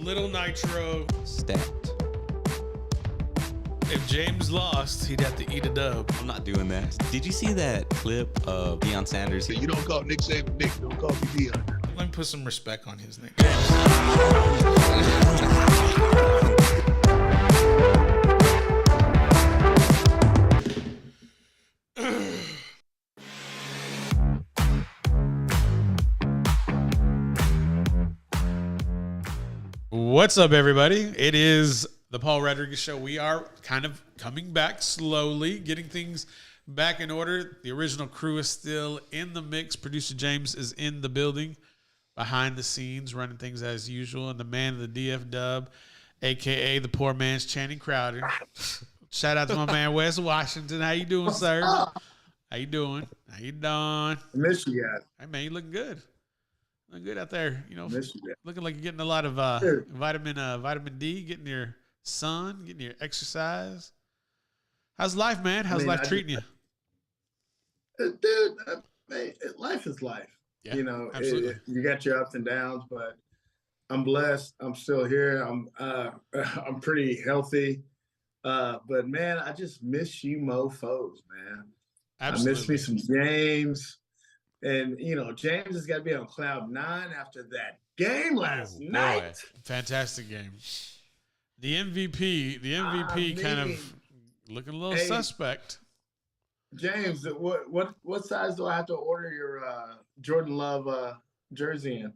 Little Nitro. Stacked. If James lost, he'd have to eat a dub. I'm not doing that. Did you see that clip of Deion Sanders? You don't call Nick Saban Nick. Don't call me Deion. Let me put some respect on his name. What's up, everybody? It is the Paul Rodriguez Show. We are kind of coming back slowly, getting things back in order. The original crew is still in the mix. Producer James is in the building, behind the scenes, running things as usual. And the man of the DF Dub, a.k.a. the poor man's Channing Crowder. Shout out to my man, Wes Washington. How you doing, sir? How you doing? How you doing? I miss you guys. Hey, man, you looking good. Looking good out there. You know, Miss you guys. looking like you're getting a lot of vitamin D, getting your sun, getting your exercise. How's life, man? How's life treating you? Dude, life is life. Yeah, you know, absolutely. you got your ups and downs, but I'm blessed. I'm still here. I'm pretty healthy. But man, I just miss you mofos, man. Absolutely. I miss me some James. And, you know, James has got to be on cloud 9 after that game last night. Fantastic game. The MVP kind of looking a little suspect. James, what size do I have to order your Jordan Love jersey in?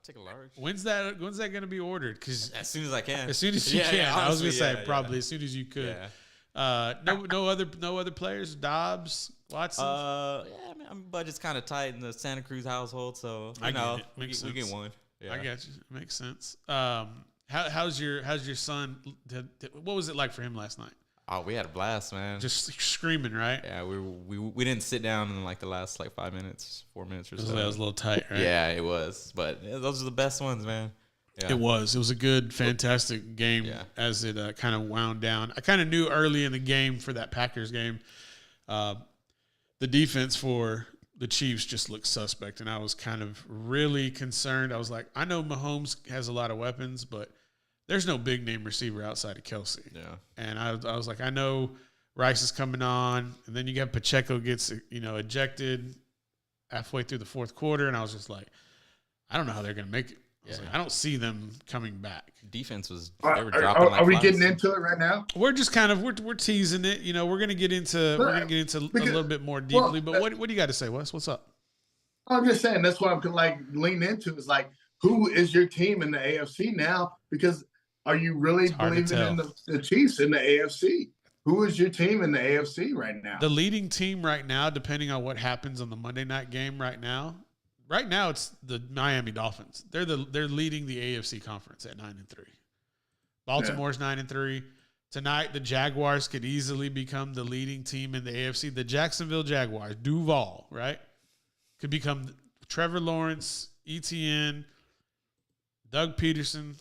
Take a large. When's that going to be ordered? Because As soon as I can. as soon as you can. Yeah, I was honestly, gonna say probably as soon as you could. Yeah. No other players. Dobbs, Watson. I mean, my budget's kind of tight in the Santa Cruz household, so I you know, get it. we get one. Yeah. I got you. Makes sense. How's your son? What was it like for him last night? Oh, we had a blast, man. Just screaming, right? Yeah, we didn't sit down in like the last 4 minutes or so. That was a little tight, right? Yeah, it was. But those are the best ones, man. Yeah. It was a good, fantastic game as it kind of wound down. I kind of knew early in the game for that Packers game, the defense for the Chiefs just looked suspect, and I was kind of really concerned. I was like, I know Mahomes has a lot of weapons, but there's no big name receiver outside of Kelsey. Yeah. And I was like, I know Rice is coming on, and then you got Pacheco gets ejected halfway through the fourth quarter, and I was just like, I don't know how they're going to make it. I don't see them coming back. Defense was Are we getting into it right now? We're just kind of we're teasing it. You know, we're gonna get into a little bit more deeply. But what do you got to say, Wes? What's up? I'm just saying that's what I'm like leaning into is like, who is your team in the AFC now? Because are you really believing in the Chiefs in the AFC? Who is your team in the AFC right now? The leading team right now, depending on what happens on the Monday night game right now, it's the Miami Dolphins. They're leading the AFC conference at 9-3. Baltimore's 9-3. Tonight, the Jaguars could easily become the leading team in the AFC. The Jacksonville Jaguars, Duval, right, could become Trevor Lawrence, ETN, Doug Peterson.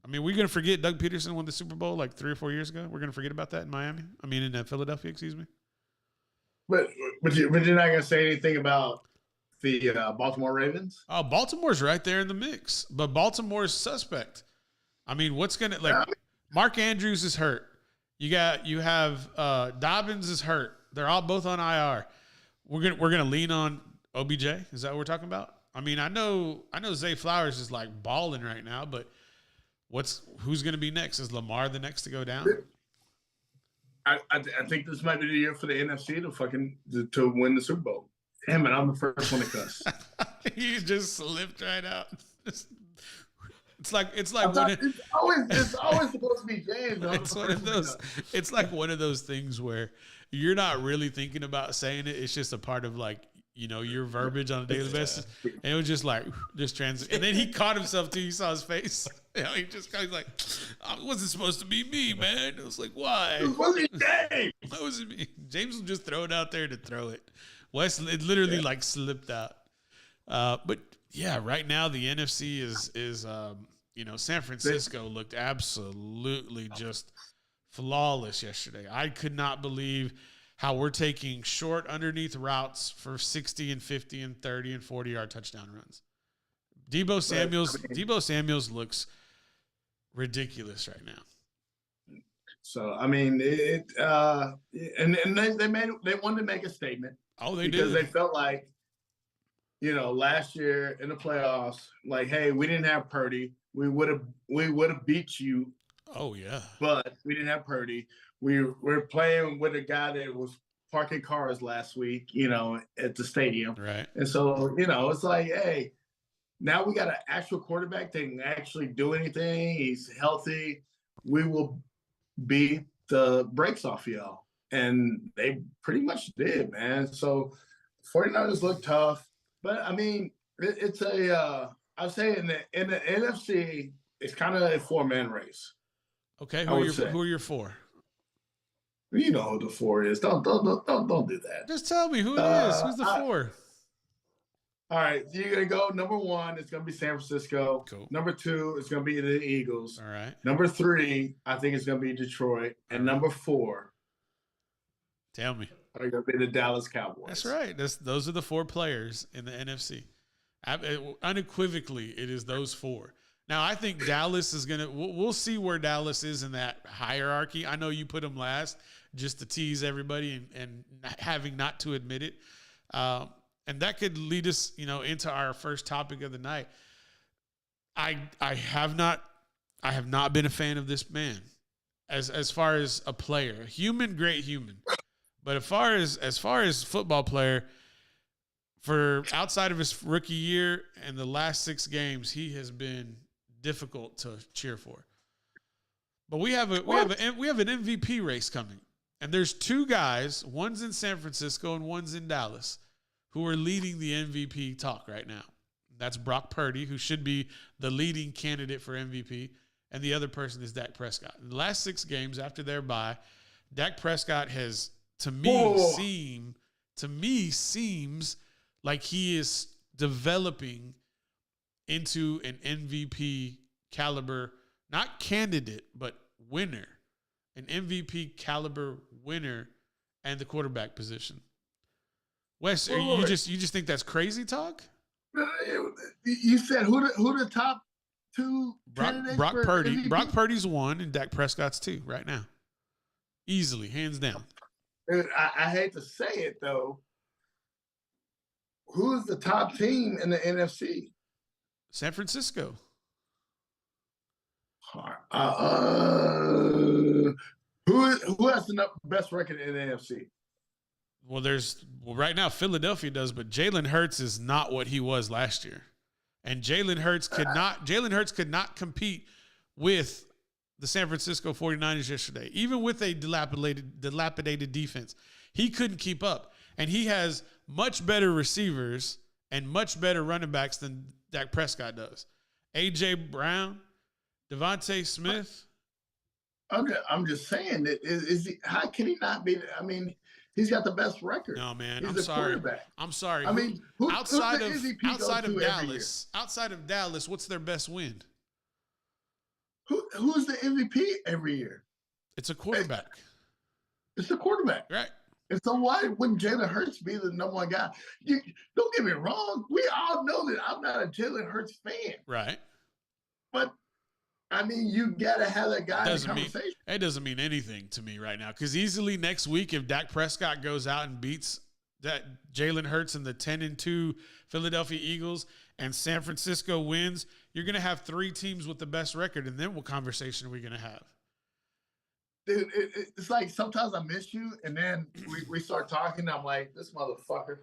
I mean, we're going to forget Doug Peterson won the Super Bowl like 3 or 4 years ago. We're going to forget about that in Philadelphia, excuse me. But you're not going to say anything about the Baltimore Ravens? Oh, Baltimore's right there in the mix, but Baltimore's suspect. I mean, what's going to Mark Andrews is hurt. You have Dobbins is hurt. They're all both on IR. We're gonna lean on OBJ. Is that what we're talking about? I mean, I know Zay Flowers is like balling right now, but who's going to be next? Is Lamar the next to go down? I think this might be the year for the NFC to win the Super Bowl. Damn it, I'm the first one to cuss. You just slipped right out. It's like it's always supposed to be James. It's one of those. It's like one of those things where you're not really thinking about saying it. It's just a part of your verbiage on a daily basis. And it was just transit. And then he caught himself too. You saw his face. He just kind of like, it wasn't supposed to be me, man. It was like, why? It wasn't James. That wasn't me. James will just throw it out there to throw it. Wes, it literally slipped out. But yeah, right now the NFC is San Francisco looked absolutely just flawless yesterday. I could not believe how we're taking short underneath routes for 60 and 50 and 30 and 40-yard touchdown runs. Debo Samuels looks ridiculous right now. So I mean, and they wanted to make a statement. Oh, they because did. They felt like, last year in the playoffs, like, hey, we didn't have Purdy, we would have beat you. Oh yeah, but we didn't have Purdy. We're playing with a guy that was parking cars last week, at the stadium, right? And so it's like, hey, now we got an actual quarterback that can actually do anything. He's healthy. We will beat the brakes off y'all. And they pretty much did, man. So 49ers look tough. But, I mean, it's I'd say in the NFC, it's kind of a four-man race. Okay, who are your four? You know who the four is. Don't do that. Just tell me who it is. Who's the four? All right, so you're gonna go. Number one, it's gonna be San Francisco. Cool. Number two, it's gonna be the Eagles. All right. Number three, I think it's gonna be Detroit, and number four, tell me, are gonna be the Dallas Cowboys. That's right. Those are the four players in the NFC. Unequivocally, it is those four. Now, I think Dallas is gonna. We'll see where Dallas is in that hierarchy. I know you put them last, just to tease everybody and having not to admit it. And that could lead us, into our first topic of the night. I have not been a fan of this man as far as a player, a human, great human. But as far as football player, for outside of his rookie year and the last 6 games, he has been difficult to cheer for. But we have an MVP race coming, and there's 2 guys, one's in San Francisco and one's in Dallas, who are leading the MVP talk right now. That's Brock Purdy, who should be the leading candidate for MVP, and the other person is Dak Prescott. In the last 6 games after their bye, Dak Prescott has, to me, seems like he is developing into an MVP caliber, not candidate, but winner, an MVP caliber winner and the quarterback position. Wes, you just think that's crazy talk? You said who the top 2 Brock Purdy. MVP? Brock Purdy's 1 and Dak Prescott's 2 right now. Easily, hands down. I hate to say it though. Who's the top team in the NFC? San Francisco. Who has the best record in the NFC? Well, right now Philadelphia does, but Jalen Hurts is not what he was last year. And Jalen Hurts could not compete with the San Francisco 49ers yesterday. Even with a dilapidated defense, he couldn't keep up. And he has much better receivers and much better running backs than Dak Prescott does. A.J. Brown, Devontae Smith. I'm just saying that how can he not be? I mean, he's got the best record. No, man. I'm sorry. I'm sorry. I mean, outside of Dallas, what's their best win? Who's the MVP every year? It's a quarterback. It's a quarterback. Right. And so why wouldn't Jalen Hurts be the number 1 guy? Don't get me wrong. We all know that I'm not a Jalen Hurts fan. Right. But I mean, you gotta have that guy in the conversation. It doesn't mean anything to me right now, because easily next week, if Dak Prescott goes out and beats that Jalen Hurts and the 10-2 Philadelphia Eagles, and San Francisco wins, you're gonna have 3 teams with the best record, and then what conversation are we gonna have? Dude, it's like sometimes I miss you, and then we start talking. I'm like, this motherfucker.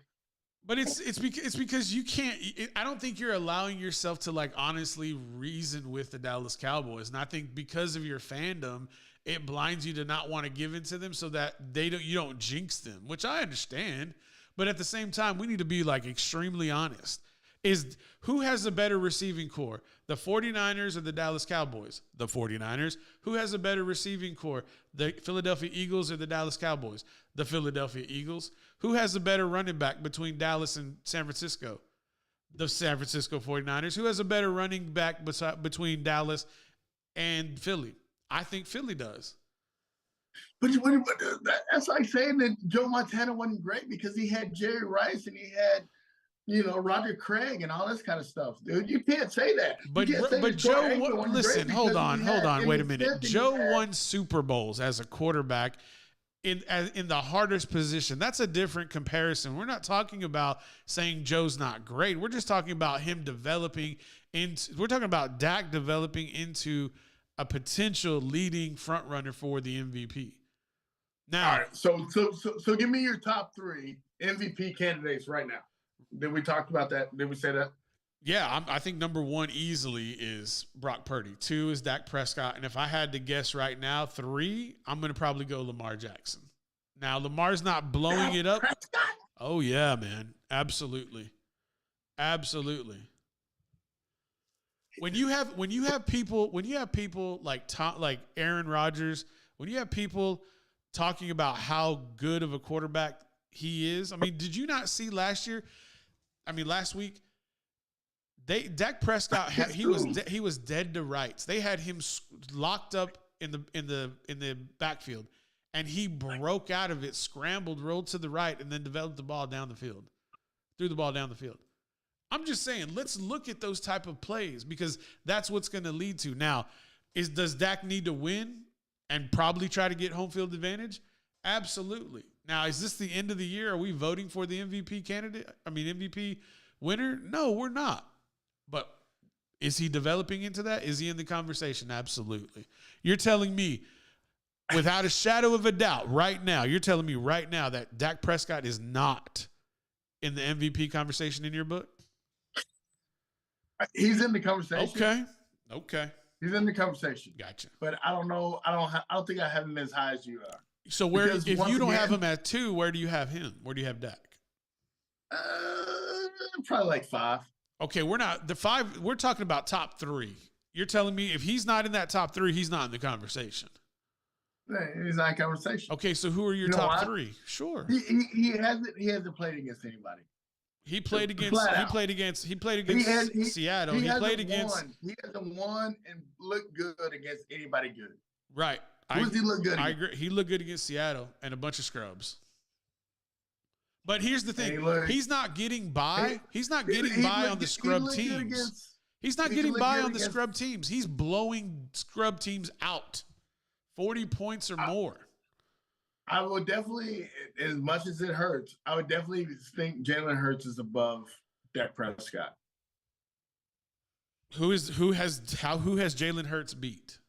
But it's because you can't. I don't think you're allowing yourself to like honestly reason with the Dallas Cowboys, and I think because of your fandom, it blinds you to not want to give in to them, so that you don't jinx them, which I understand. But at the same time, we need to be like extremely honest. Who has a better receiving core, the 49ers or the Dallas Cowboys? The 49ers. Who has a better receiving core, the Philadelphia Eagles or the Dallas Cowboys? The Philadelphia Eagles. Who has a better running back between Dallas and San Francisco? The San Francisco 49ers. Who has a better running back between Dallas and Philly? I think Philly does. But that's like saying that Joe Montana wasn't great because he had Jerry Rice and he had Roger Craig and all this kind of stuff, dude. You can't say that. But Joe, listen, hold on, wait a minute. Joe won Super Bowls as a quarterback in the hardest position. That's a different comparison. We're not talking about saying Joe's not great. We're just talking about him developing into. We're talking about Dak developing into a potential leading front runner for the MVP. Now, all right, so give me your top 3 MVP candidates right now. Did we talk about that? Did we say that? Yeah, I think number 1 easily is Brock Purdy. 2 is Dak Prescott. And if I had to guess right now, 3, I'm going to probably go Lamar Jackson. Now, Lamar's not blowing it up. Prescott? Oh, yeah, man. Absolutely. Absolutely. When you have people like Aaron Rodgers, when you have people talking about how good of a quarterback he is. I mean, did you not see last week? Dak Prescott he was dead to rights. They had him locked up in the backfield, and he broke out of it, scrambled, rolled to the right, and then developed the ball down the field, threw the ball down the field. I'm just saying, let's look at those type of plays because that's what's going to lead to. Now, does Dak need to win and probably try to get home field advantage? Absolutely. Now, is this the end of the year? Are we voting for the MVP winner? No, we're not. But is he developing into that? Is he in the conversation? Absolutely. You're telling me, without a shadow of a doubt, right now, that Dak Prescott is not in the MVP conversation in your book? He's in the conversation. Okay. He's in the conversation. Gotcha. But I don't know. I don't think I have him as high as you are. So if you don't have him at 2, where do you have him? Where do you have Dak? Probably like 5. Okay, we're not the 5. We're talking about top 3. You're telling me if he's not in that top 3, he's not in the conversation. He's not in conversation. Okay, so who are your top 3? Sure. He hasn't played against anybody. He played against Seattle. He hasn't won and looked good against anybody good. Right. Who does he look good against? I agree. He looked good against Seattle and a bunch of scrubs. But here's the thing. He's not getting by. He's not getting by on the scrub teams. He's not getting by on the scrub teams. He's blowing scrub teams out. 40 points or more. I would definitely, as much as it hurts, I would definitely think Jalen Hurts is above Dak Prescott. Who has Jalen Hurts beat?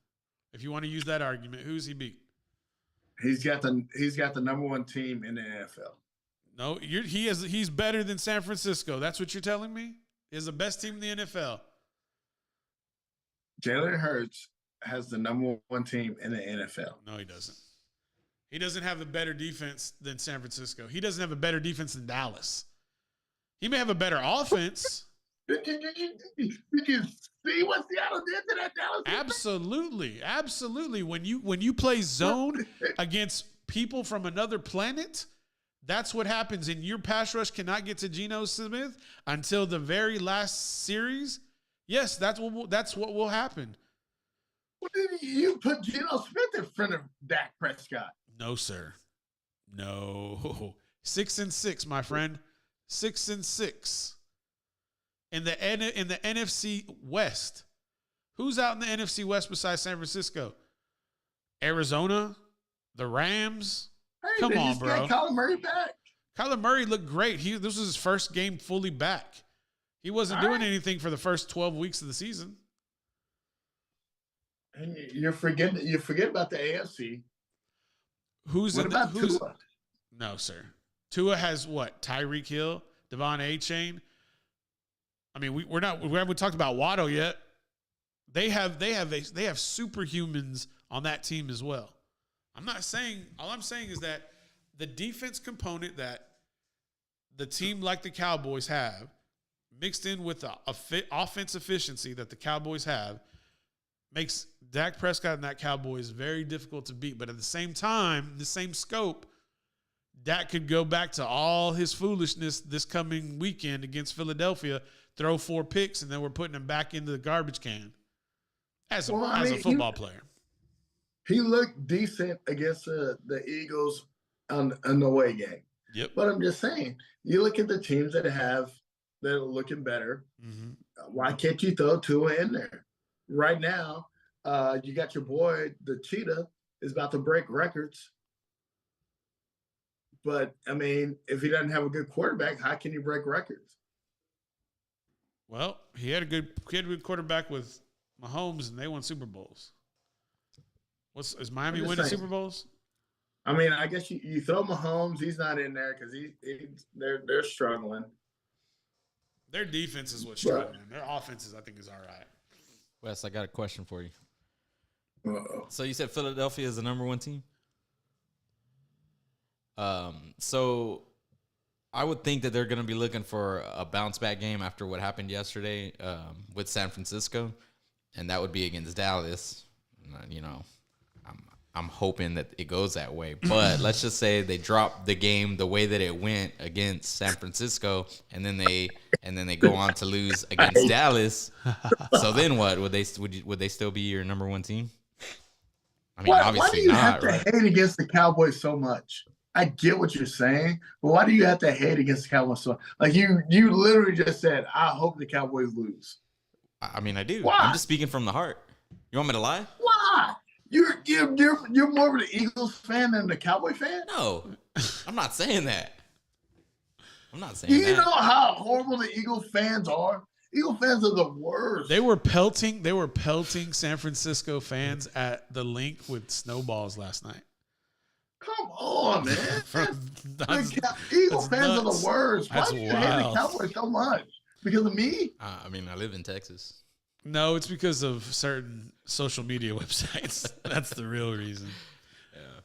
If you want to use that argument, who's he beat? He's got the number 1 team in the NFL. No, he's better than San Francisco. That's what you're telling me? He has the best team in the NFL. Jalen Hurts has the number 1 team in the NFL. No, he doesn't. He doesn't have a better defense than San Francisco. He doesn't have a better defense than Dallas. He may have a better offense. Did you see what Seattle did to that Dallas defense? Absolutely. When you play zone against people from another planet, that's what happens. And your pass rush cannot get to Geno Smith until the very last series. Yes, that's what will happen. Well, did you put Geno Smith in front of Dak Prescott? No, sir. No. 6-6, my friend. 6-6. In the NFC West. Who's out in the NFC West besides San Francisco? Arizona? The Rams? Hey, come on, bro. Got Kyler Murray back. Kyler Murray looked great. This was his first game fully back. He wasn't doing anything for the first 12 weeks of the season. And you forget about the AFC. Who's Tua? No, sir. Tua has what? Tyreek Hill, Devon Achane. I mean, we haven't talked about Waddle yet. They have superhumans on that team as well. All I'm saying is that the defense component that the team like the Cowboys have, mixed in with the offense efficiency that the Cowboys have, makes Dak Prescott and that Cowboys very difficult to beat. But at the same time, the same scope, Dak could go back to all his foolishness this coming weekend against Philadelphia, throw 4 picks, and then we're putting him back into the garbage can as a football player. He looked decent against the Eagles on the away game. Yep. But I'm just saying, you look at the teams that have that are looking better. Mm-hmm. Why can't you throw Tua in there? Right now, you got your boy, the Cheetah, is about to break records. But, I mean, if he doesn't have a good quarterback, how can you break records? Well, he had a good quarterback with Mahomes, and they won Super Bowls. Is Miami winning Super Bowls? I mean, I guess you throw Mahomes, he's not in there because they're struggling. Their defense is what's struggling. Their offense I think, is all right. Wes, I got a question for you. Uh-oh. So you said Philadelphia is the number 1 team? So I would think that they're going to be looking for a bounce back game after what happened yesterday with San Francisco, and that would be against Dallas. You know, I'm hoping that it goes that way. But let's just say they drop the game the way that it went against San Francisco, and then they go on to lose against Dallas. So then what? Would they still be your number 1 team? I mean, obviously why do you have to right? hate against the Cowboys so much? I get what you're saying, but why do you have to hate against the Cowboys so much? Like you literally just said, I hope the Cowboys lose. I mean, I do. Why? I'm just speaking from the heart. You want me to lie? Why? You're more of an Eagles fan than the Cowboy fan? No, I'm not saying that. I'm not saying Do that. you know how horrible the Eagles fans are? Eagle fans are the worst. They were pelting San Francisco fans at the Link with snowballs last night. Come on, man. Eagle fans nuts. are the worst. Why That's do you hate the Cowboys so much? Because of me? I mean, I live in Texas. No, it's because of certain social media websites. That's the real reason. Yeah.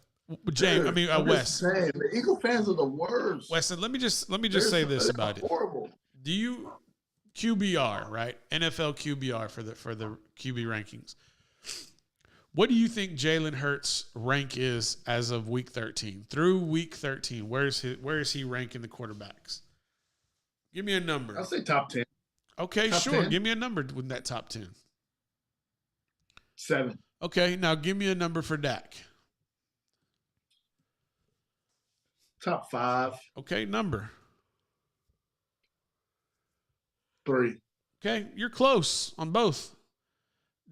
James, Wes. Saying, the Eagle fans are the worst. Weston, let me just say this about it. Horrible. Do you QBR, right? NFL QBR for the QB rankings. What do you think Jalen Hurts' rank is as of week 13? Through week 13, where is he ranking the quarterbacks? Give me a number. I'll say top 10. Okay, top sure. 10. Give me a number with that top 10. 7. Okay, now give me a number for Dak. Top 5. Okay, number. 3. Okay, you're close on both.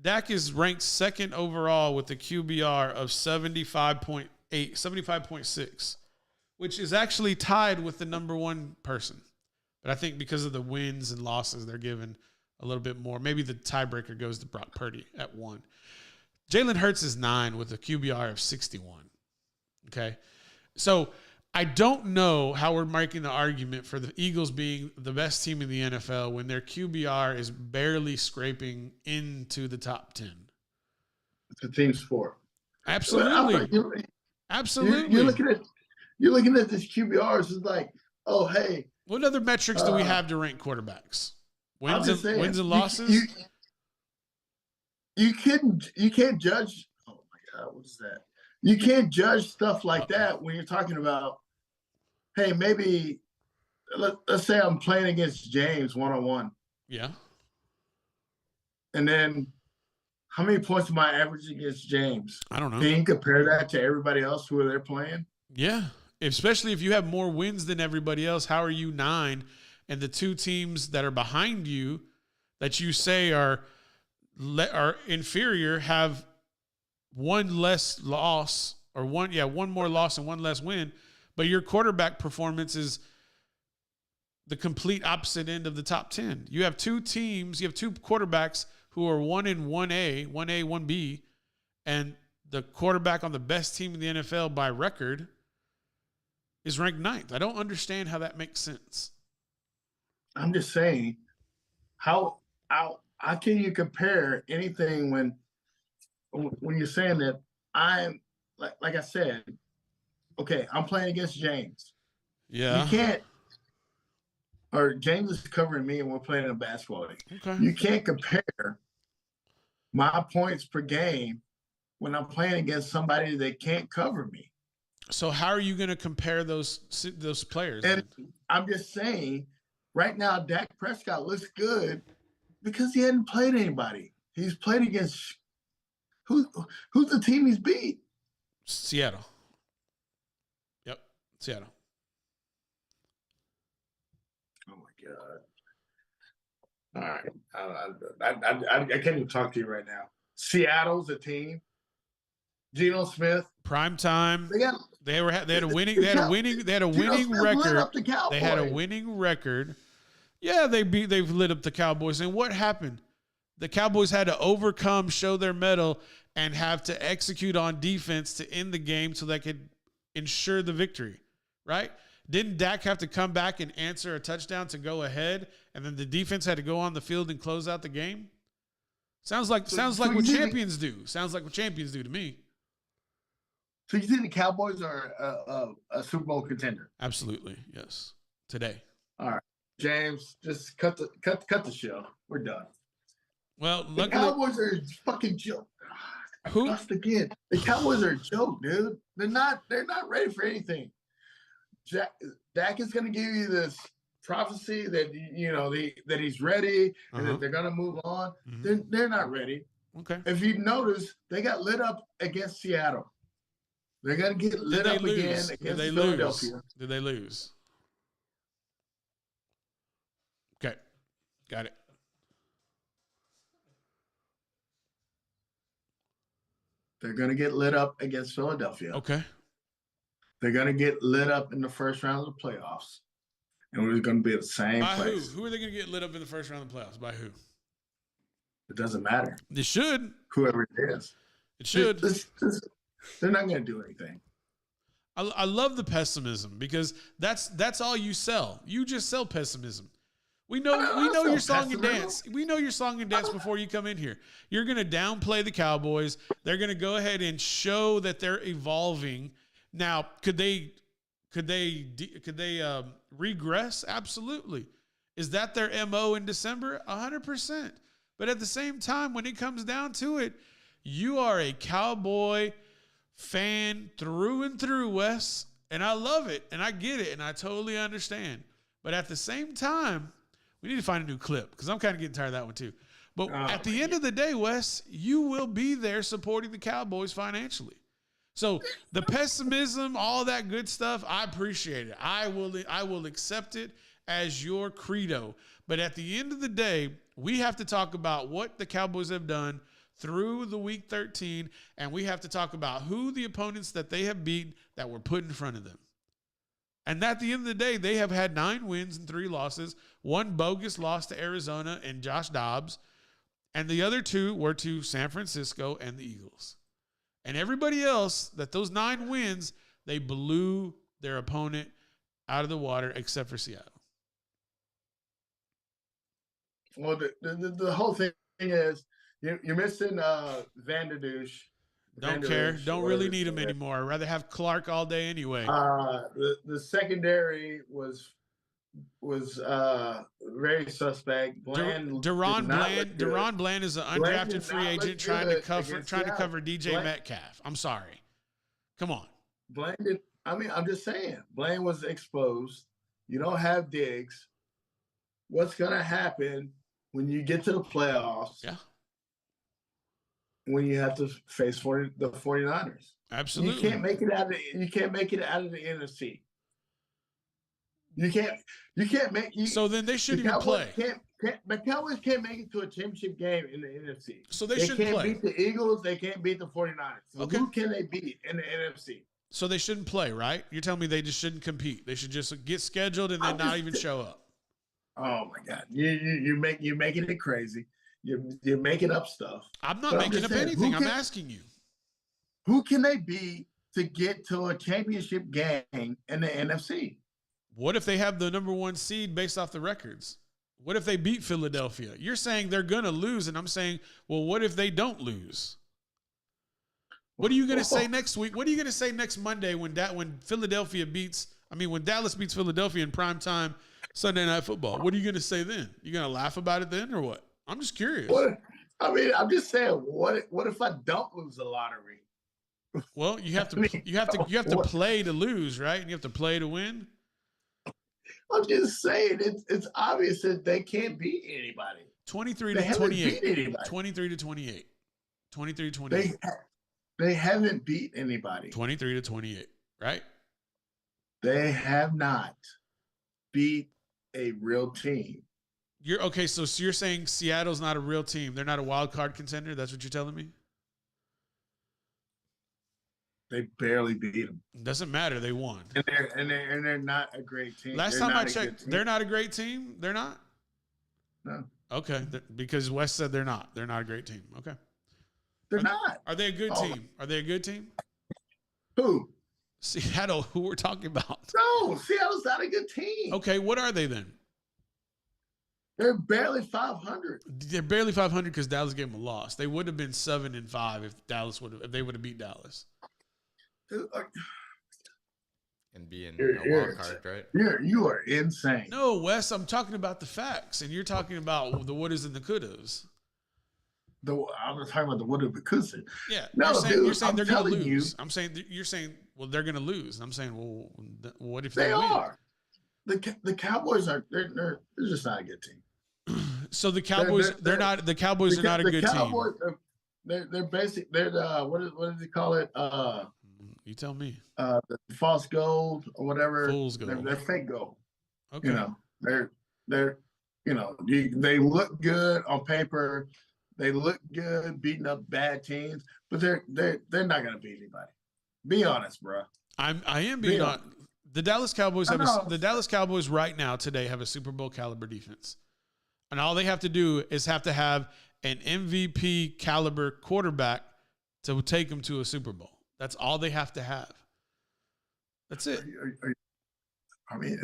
Dak is ranked second overall with a QBR of 75.6, which is actually tied with the number 1 person. But I think because of the wins and losses, they're given a little bit more. Maybe the tiebreaker goes to Brock Purdy at 1. Jalen Hurts is 9 with a QBR of 61. Okay, so I don't know how we're making the argument for the Eagles being the best team in the NFL when their QBR is barely scraping into the top 10. It's a team sport. Absolutely. Absolutely. You're looking at this QBRs. It's like, oh, hey. What other metrics do we have to rank quarterbacks? Wins and losses? You can't judge. Oh, my God. What is that? You can't judge stuff like that when you're talking about, hey, maybe let's say I'm playing against James one-on-one. Yeah. And then how many points am I averaging against James? I don't know. Can you compare that to everybody else who they're playing? Yeah. Especially if you have more wins than everybody else. How are you 9? And the 2 teams that are behind you that you say are inferior have 1 less loss or one more loss and 1 less win, but your quarterback performance is the complete opposite end of the top 10. You have 2 teams, you have 2 quarterbacks who are 1 in 1A, 1B, and the quarterback on the best team in the NFL by record is ranked 9th. I don't understand how that makes sense. I'm just saying, how can you compare anything when you're saying that I'm like I said, okay, I'm playing against James. Yeah. You can't, or James is covering me and we're playing in a basketball game. Okay. You can't compare my points per game when I'm playing against somebody that can't cover me. So how are you going to compare those players? And I'm just saying, right now, Dak Prescott looks good because he hadn't played anybody. He's played against who's the team he's beat? Seattle. Yep, Seattle. Oh my God! All right. I can't even talk to you right now. Seattle's a team. Geno Smith. Prime time. They had a winning record. They had a winning record. Yeah, they've lit up the Cowboys. And what happened? The Cowboys had to overcome, show their mettle, and have to execute on defense to end the game so they could ensure the victory, right? Didn't Dak have to come back and answer a touchdown to go ahead, and then the defense had to go on the field and close out the game? Sounds like what champions do. Sounds like what champions do to me. So you think the Cowboys are a Super Bowl contender? Absolutely, yes. Today. All right, James, just cut the show. We're done. Well, the Cowboys are a fucking joke. Who? Again, the Cowboys are a joke, dude. They're not ready for anything. Dak is going to give you this prophecy that that he's ready and that they're going to move on. Mm-hmm. They're not ready. Okay. If you notice, they got lit up against Seattle. They're going to get lit up again against Philadelphia. Did they lose? Okay. Got it. They're going to get lit up against Philadelphia. Okay. They're going to get lit up in the first round of the playoffs. And we're going to be at the same place. Who are they going to get lit up in the first round of the playoffs? By who? It doesn't matter. It should. Whoever it is. It should. They're not going to do anything. I love the pessimism because that's all you sell. You just sell pessimism. We know your song and dance. We know your song and dance before you come in here. You're going to downplay the Cowboys. They're going to go ahead and show that they're evolving. Now, could they regress? Absolutely. Is that their MO in December? 100%. But at the same time, when it comes down to it, you are a Cowboy fan through and through, Wes, and I love it, and I get it, and I totally understand. But at the same time, we need to find a new clip because I'm kind of getting tired of that one too. But at the end of the day, Wes, you will be there supporting the Cowboys financially. So the pessimism, all that good stuff, I appreciate it. I will accept it as your credo. But at the end of the day, we have to talk about what the Cowboys have done through the week 13, and we have to talk about who the opponents that they have beat that were put in front of them. And at the end of the day, they have had 9 wins and 3 losses, 1 bogus loss to Arizona and Josh Dobbs, and the other 2 were to San Francisco and the Eagles. And everybody else, that those 9 wins, they blew their opponent out of the water except for Seattle. Well, the whole thing is you're missing Vanderdoos. Don't care. Don't really need him anymore. I'd rather have Clark all day anyway. The secondary was very suspect. Deron Bland is an undrafted free agent trying to cover DJ Metcalf. I'm sorry. Come on. Bland I'm just saying. Bland was exposed. You don't have Diggs. What's gonna happen when you get to the playoffs? Yeah. When you have to face the 49ers. Absolutely. You can't make it out of the NFC. You can't make it. So then they shouldn't even play. The Cowboys can't make it to a championship game in the NFC. So they shouldn't play. They can't beat the Eagles. They can't beat the 49ers. So okay. Who can they beat in the NFC? So they shouldn't play, right? You're telling me they just shouldn't compete. They should just get scheduled and then not even show up. Oh my God. You're making it crazy. You're making up stuff. I'm not making up anything. I'm asking you. Who can they be to get to a championship game in the NFC? What if they have the number 1 seed based off the records? What if they beat Philadelphia? You're saying they're going to lose, and I'm saying, well, what if they don't lose? What are you going to say next week? What are you going to say next Monday when Dallas beats Philadelphia in prime time Sunday Night Football? What are you going to say then? You going to laugh about it then or what? I'm just curious. I'm just saying, what if I don't lose the lottery? Well, you have to play to lose, right? And you have to play to win. I'm just saying, it's obvious that they can't beat anybody. 23 to 28. 23 to 28. 23 to 28. They haven't beat anybody. 23 to 28, right? They have not beat a real team. You're okay. So you're saying Seattle's not a real team. They're not a wild card contender. That's what you're telling me? They barely beat them. Doesn't matter. They won. And they're not a great team. Last time I checked, they're not a great team. They're not? No. Okay. Because Wes said they're not. They're not a great team. Okay. They're not. Are they a good team? Are they a good team? Who? Seattle, who we're talking about. No, Seattle's not a good team. Okay, what are they then? They're barely 500. They're barely 500 because Dallas gave them a loss. They would have been 7-5 if they would have beat Dallas. And being a wild card, right? You are insane. No, Wes, I'm talking about the facts, and you're talking about the wouldas and the couldas. I was talking about the woulda because yeah. No, you're saying they're going to lose. You, I'm saying you're saying they're going to lose. I'm saying what if they win? are? The Cowboys are they're just not a good team. So the Cowboys they're not the Cowboys are not a good Cowboys team. They're basic. They're what does he call it? You tell me. The false gold or whatever. Fool's gold. They're fake gold. Okay. You know, they're they look good on paper. They look good beating up bad teams, but they're not gonna beat anybody. Be honest, bro. I am being honest. The Dallas Cowboys the Dallas Cowboys right now today have a Super Bowl caliber defense. And all they have to do is have to have an MVP caliber quarterback to take them to a Super Bowl. That's all they have to have. That's it. I mean,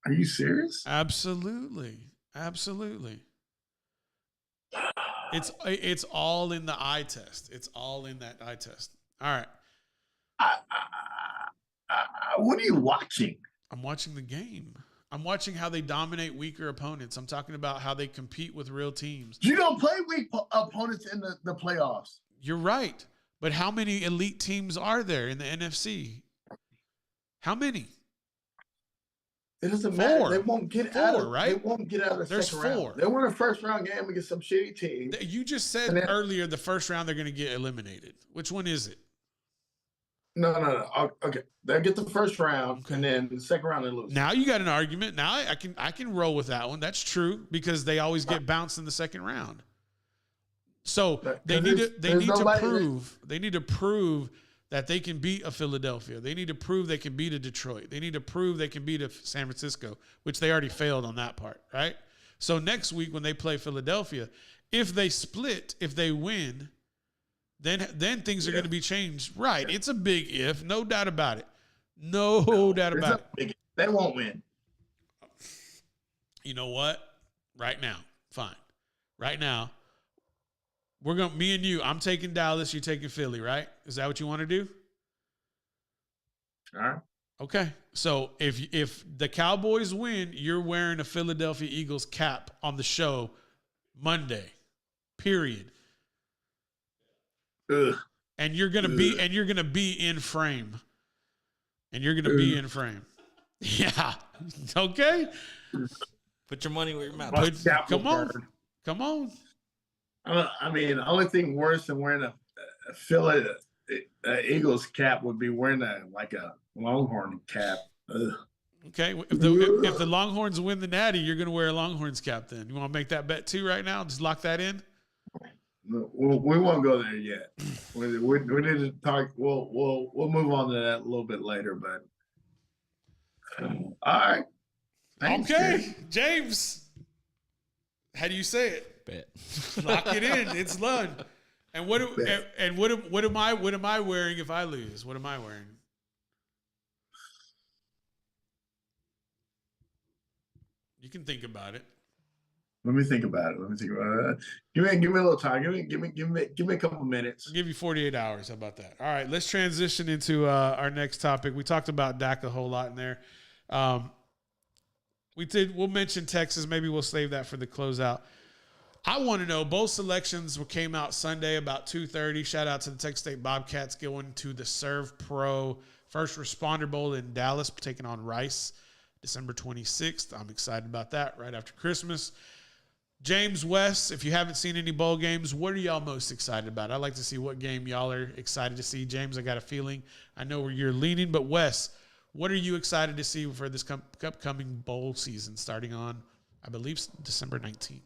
are you serious? Absolutely. Absolutely. It's all in the eye test. It's all in that eye test. All right. What are you watching? I'm watching the game. I'm watching how they dominate weaker opponents. I'm talking about how they compete with real teams. You don't play weak opponents in the playoffs. You're right. But how many elite teams are there in the NFC? How many? It doesn't matter. They won't get out of right? They won't get out of the second round. They won a first round game against some shitty team. You just said earlier the first round they're going to get eliminated. Which one is it? No. Okay, they get the first round, and then the second round they lose. Now you got an argument. Now I can roll with that one. That's true because they always get bounced in the second round. So they need to prove that they can beat a Philadelphia. They need to prove they can beat a Detroit. They need to prove they can beat a San Francisco, which they already failed on that part, right? So next week when they play Philadelphia, if they split, if they win, then things are going to be changed. Right. It's a big if, no doubt about it. No doubt about it. They won't win. You know what? Right now, fine. Right now, me and you, I'm taking Dallas, you're taking Philly, right? Is that what you want to do? All right. Okay. So if the Cowboys win, you're wearing a Philadelphia Eagles cap on the show Monday. Period. Ugh. And you're gonna be in frame. And you're gonna be in frame. Yeah. Okay. Put your money where your mouth is. Come on. I mean, the only thing worse than wearing a Philly Eagles cap would be wearing a Longhorn cap. Ugh. Okay. If the Longhorns win the Natty, you're gonna wear a Longhorns cap. Then you want to make that bet too right now? Just lock that in. We won't go there yet. We need to talk. We'll move on to that a little bit later. But all right. Thanks, okay, James. How do you say it? Bet. Lock it in. It's done. And what am I wearing if I lose? What am I wearing? You can think about it. Let me think about it. Give me a little time. Give me a couple minutes. I'll give you 48 hours. How about that? All right, let's transition into our next topic. We talked about Dak a whole lot in there. We'll mention Texas. Maybe we'll save that for the closeout. I want to know, both selections came out Sunday about 2:30. Shout out to the Texas State Bobcats going to the Serve Pro First Responder Bowl in Dallas, taking on Rice, December 26th. I'm excited about that right after Christmas. James, Wes, if you haven't seen any bowl games, what are y'all most excited about? I'd like to see what game y'all are excited to see. James, I got a feeling I know where you're leaning, but Wes, what are you excited to see for this upcoming bowl season starting on I believe December 19th.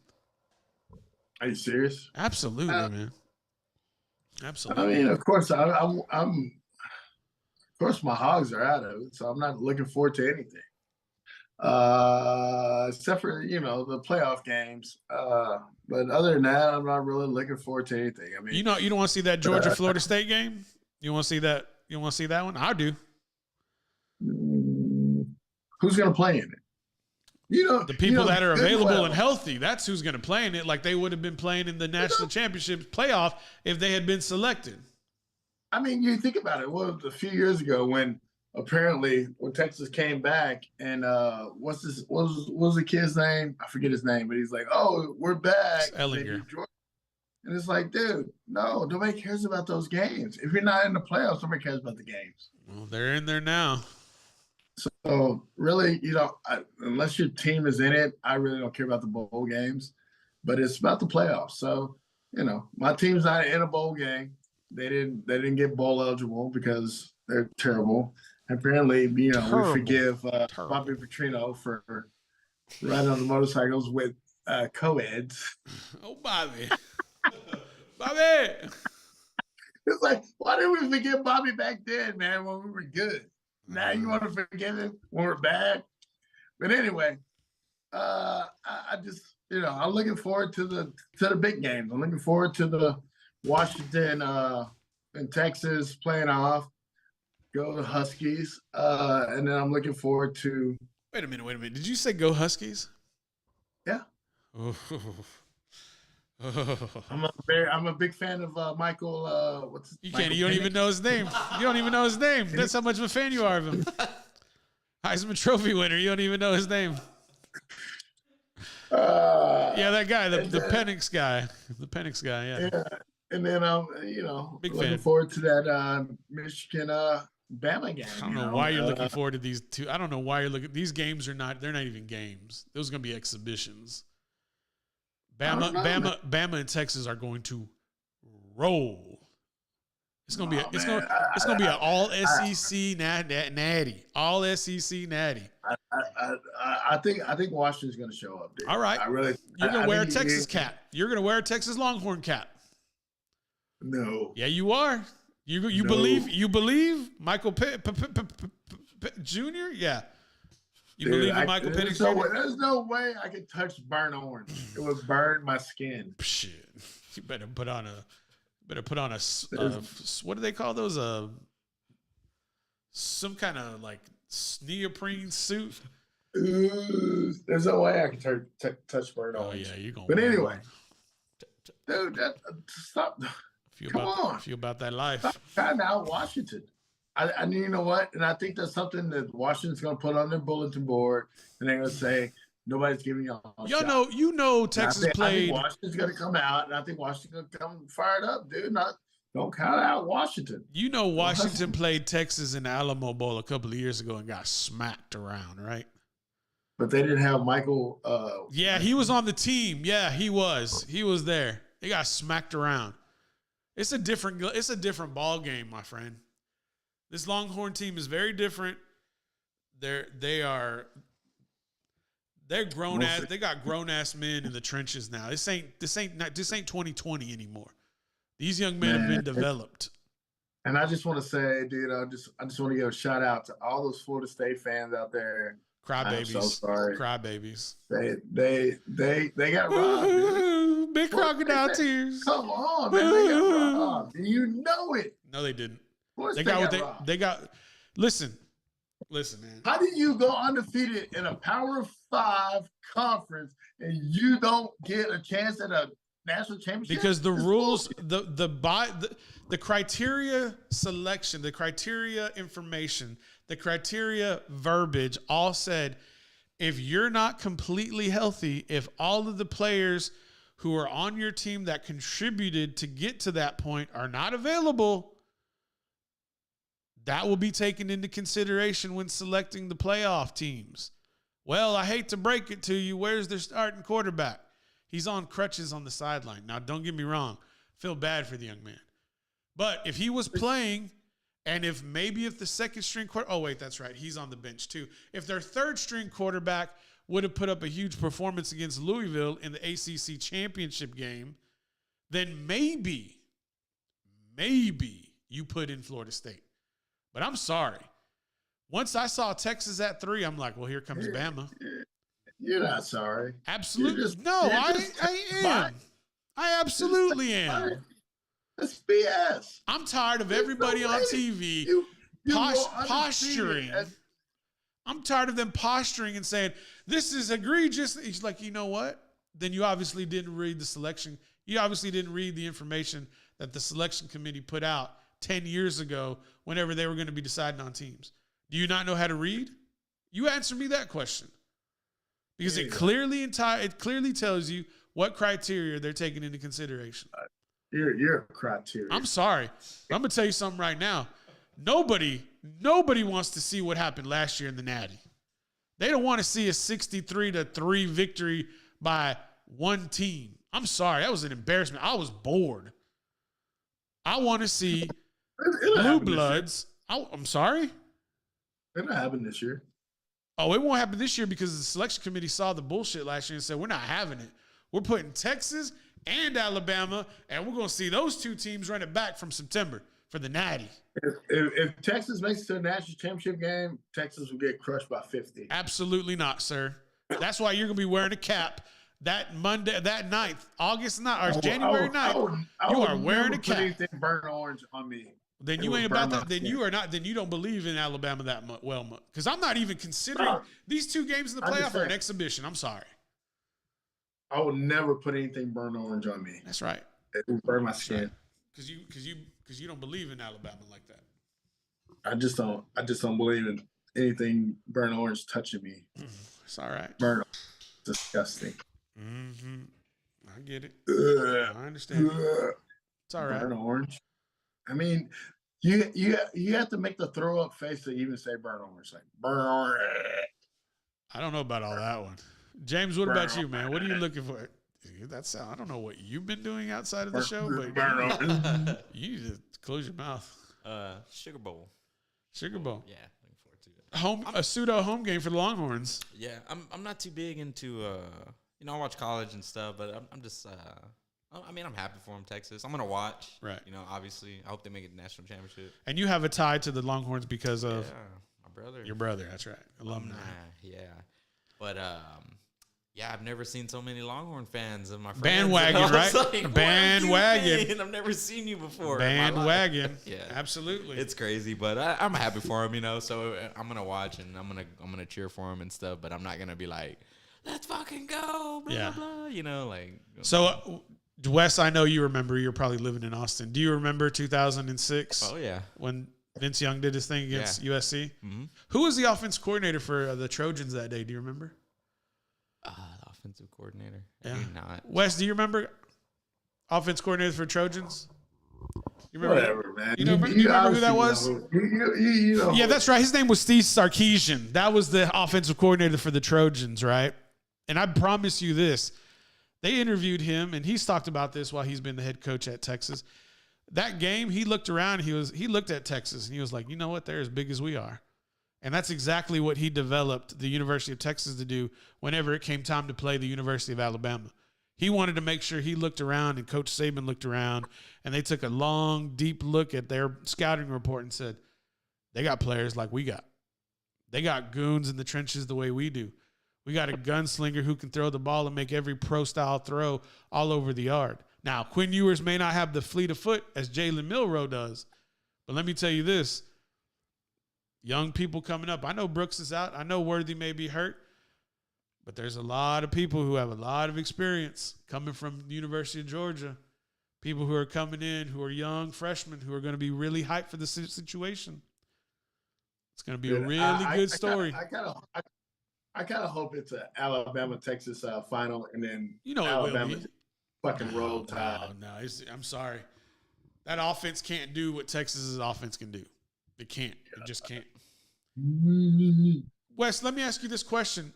Are you serious? Absolutely, man. Absolutely. I mean, of course, I'm. Of course, my Hogs are out of it, so I'm not looking forward to anything. Except for the playoff games. But other than that, I'm not really looking forward to anything. I mean, you don't want to see that Georgia Florida State game? You want to see that? You want to see that one? I do. Who's going to play in it? The people that are available and healthy. That's who's going to play in it. Like they would have been playing in the national championship playoff if they had been selected. I mean, you think about it. Well, a few years ago when Texas came back and what was the kid's name? I forget his name, but he's like, "Oh, we're back." It's Ellinger. And it's like, dude, no, nobody cares about those games. If you're not in the playoffs, nobody cares about the games. Well, they're in there now. So really, unless your team is in it, I really don't care about the bowl games. But it's about the playoffs. So, my team's not in a bowl game. They didn't get bowl eligible because they're terrible. Apparently, we forgive Bobby Petrino for riding on the motorcycles with co-eds. Oh, Bobby. Bobby! It's like, why didn't we forgive Bobby back then, man, when we were good? Now you want to forgive him when we're bad? But anyway, I just, I'm looking forward to the big games. I'm looking forward to the Washington and Texas playing off. Go the Huskies. And then I'm looking forward to. Wait a minute. Did you say go Huskies? Yeah. I'm a big fan of Michael. You don't even know his name. You don't even know his name. That's how much of a fan you are of him. Heisman Trophy winner. You don't even know his name. Yeah, that guy, the Penix guy. The Penix guy, yeah. And then I'm, looking forward to that Michigan Bama game. I don't know why you're looking forward to these two. I don't know why you're looking. These games they're not even games. Those are going to be exhibitions. Bama and Texas are going to roll. It's gonna be an all SEC natty. All SEC natty. I think Washington's gonna show up, dude. All right. You're gonna wear a Texas cap. You're gonna wear a Texas Longhorn cap. No. Yeah, you are. You believe Michael Jr.? Yeah. You believe in Michael Penix? There's no way I could touch burnt orange. It would burn my skin. Shit. You better put on a what do they call those? Some kind of like neoprene suit. There's no way I could touch burnt orange. Oh yeah, you're going. But anyway, dude, stop. Feel about that life. Stop trying out Washington. I you know what? And I think that's something that Washington's going to put on their bulletin board, and they're going to say nobody's giving y'all a shot. You know, Texas played. I think Washington's going to come out, and I think Washington's going to come fired up, dude. Don't count out Washington. You know, Washington played Texas in the Alamo Bowl a couple of years ago and got smacked around, right? But they didn't have Michael. Yeah, he was on the team. Yeah, he was. He was there. They got smacked around. It's a different ball game, my friend. This Longhorn team is very different. They're grown ass. They got grown ass men in the trenches now. This ain't 2020 anymore. These young men have been developed. And I just want to say, dude, I just want to give a shout out to all those Florida State fans out there. Crybabies. I'm so sorry. Crybabies. They got robbed. Dude. Big crocodile tears. Come on, man. They got robbed. You know it. No, they didn't. They got. Listen, man. How do you go undefeated in a Power 5 conference and you don't get a chance at a national championship? Because the rules, the criteria selection, the criteria information, the criteria verbiage all said, if you're not completely healthy, if all of the players who are on your team that contributed to get to that point are not available, that will be taken into consideration when selecting the playoff teams. Well, I hate to break it to you. Where's their starting quarterback? He's on crutches on the sideline. Now, don't get me wrong. I feel bad for the young man. But if he was playing, and if the second string quarterback, oh, wait, that's right. He's on the bench too. If their third string quarterback would have put up a huge performance against Louisville in the ACC championship game, then maybe you put in Florida State. But I'm sorry. Once I saw Texas at 3, I'm like, well, here comes Bama. You're not sorry. Absolutely. I am. I absolutely am. That's BS. I'm tired of everybody on TV posturing. I'm tired of them posturing and saying, this is egregious. He's like, you know what? Then you obviously didn't read the selection. You obviously didn't read the information that the selection committee put out 10 years ago whenever they were going to be deciding on teams. Do you not know how to read? You answer me that question. Because it clearly tells you what criteria they're taking into consideration. You're a criteria. I'm sorry. I'm going to tell you something right now. Nobody wants to see what happened last year in the Natty. They don't want to see a 63-3 victory by one team. I'm sorry. That was an embarrassment. I was bored. I want to see Blue Bloods. I'm sorry? It'll happen this year. Oh, it won't happen this year because the selection committee saw the bullshit last year and said, we're not having it. We're putting Texas and Alabama, and we're going to see those two teams run it back from September for the Natty. If Texas makes it to the national championship game, Texas will get crushed by 50. Absolutely not, sir. That's why you're going to be wearing a cap that Monday, that 9th, August 9th, or January 9th. You are wearing a cap. Anything burnt orange on me. Then you ain't about that. Then you are not. Then you don't believe in Alabama that well. Because I'm not even considering these two games in the playoff are an exhibition. I'm sorry. I will never put anything burnt orange on me. That's right. It will burn my skin. Because you don't believe in Alabama like that. I just don't believe in anything burnt orange touching me. It's all right. Burnt orange. Disgusting. Mm-hmm. I get it. I understand. It's all right. Burnt orange. I mean, you have to make the throw up face to even say burnt orange. Like burnt orange. I don't know about all that one. James, what about you, man? What are you looking for? I don't know what you've been doing outside of the show, but you need to close your mouth. Sugar Bowl. Sugar Bowl. Yeah, looking forward to it. A pseudo home game for the Longhorns. Yeah, I'm not too big into I watch college and stuff, but I'm just I'm happy for them, Texas. I'm gonna watch. Right. Obviously, I hope they make it to the national championship. And you have a tie to the Longhorns because of my brother. Your brother, that's right. Alumni. Yeah. But I've never seen so many Longhorn fans of my friends. Bandwagon, right? Like, bandwagon. I've never seen you before. Bandwagon. Yeah, absolutely. It's crazy, but I'm happy for him. So I'm gonna watch and I'm gonna cheer for him and stuff. But I'm not gonna be like, let's fucking go, blah blah. So, Wes, I know you remember. You're probably living in Austin. Do you remember 2006? Oh yeah, when Vince Young did his thing against USC. Mm-hmm. Who was the offense coordinator for the Trojans that day? Do you remember? The offensive coordinator. Yeah. Not. Wes, do you remember offense coordinator for Trojans? You remember? Whatever, man. You remember who that was? Yeah, that's right. His name was Steve Sarkisian. That was the offensive coordinator for the Trojans, right? And I promise you this. They interviewed him, and he's talked about this while he's been the head coach at Texas. That game, he looked around, he looked at Texas, and he was like, you know what? They're as big as we are. And that's exactly what he developed the University of Texas to do whenever it came time to play the University of Alabama. He wanted to make sure he looked around, and Coach Saban looked around, and they took a long, deep look at their scouting report and said, they got players like we got. They got goons in the trenches the way we do. We got a gunslinger who can throw the ball and make every pro-style throw all over the yard. Now, Quinn Ewers may not have the fleet of foot as Jalen Milroe does, but let me tell you this. Young people coming up. I know Brooks is out. I know Worthy may be hurt, but there's a lot of people who have a lot of experience coming from the University of Georgia. People who are coming in, who are young freshmen, who are going to be really hyped for the situation. It's going to be a really good story. I kind of hope it's an Alabama-Texas final, and then Alabama fucking roll tide. No, I'm sorry. That offense can't do what Texas's offense can do. It can't. It just can't. Wes, let me ask you this question: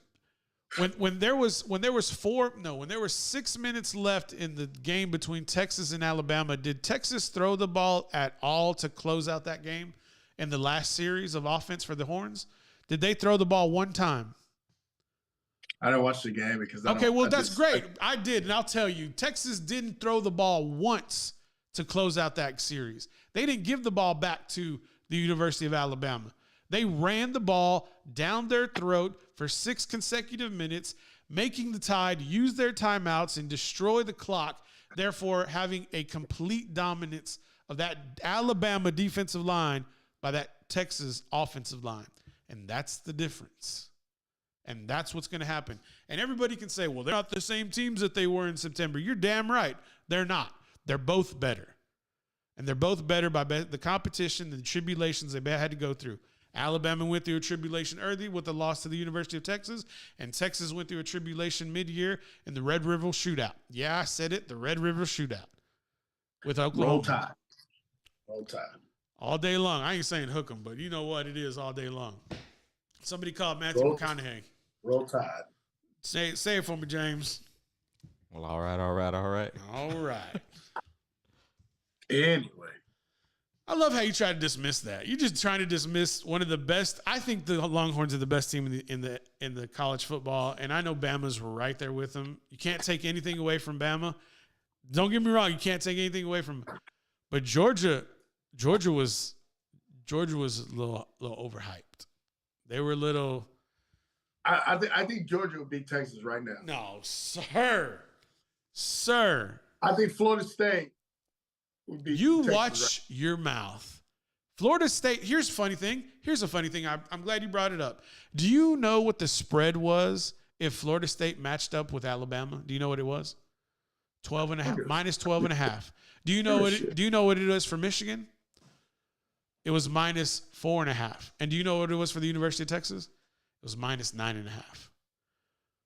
when there was 6 minutes left in the game between Texas and Alabama, did Texas throw the ball at all to close out that game in the last series of offense for the Horns? Did they throw the ball one time? I didn't watch the game because that's great. I did, and I'll tell you, Texas didn't throw the ball once to close out that series. They didn't give the ball back to the University of Alabama. They ran the ball down their throat for 6 consecutive minutes, making the Tide use their timeouts and destroy the clock, therefore having a complete dominance of that Alabama defensive line by that Texas offensive line. And that's the difference. And that's what's going to happen. And everybody can say, well, they're not the same teams that they were in September. You're damn right. They're not. They're both better. And they're both better by the competition and the tribulations they had to go through. Alabama went through a tribulation early with the loss to the University of Texas, and Texas went through a tribulation mid-year in the Red River Shootout. Yeah, I said it, the Red River Shootout with Oklahoma. Roll Tide. Roll Tide. All day long. I ain't saying hook 'em, but you know what it is all day long. Somebody called Matthew McConaughey. Roll Tide. Say it for me, James. Well, all right. All right. Anyway. I love how you try to dismiss that. You're just trying to dismiss one of the best. I think the Longhorns are the best team in the college football, and I know Bama's right there with them. You can't take anything away from Bama. Don't get me wrong, you can't take anything away from, but Georgia was a little overhyped. They were a little. I think Georgia would beat Texas right now. No, sir. I think Florida State. You watch your mouth. Florida State, here's a funny thing. I'm glad you brought it up. Do you know what the spread was if Florida State matched up with Alabama? Do you know what it was? 12.5, minus 12.5. Do you know what it was for Michigan? It was minus 4.5. And do you know what it was for the University of Texas? It was minus 9.5.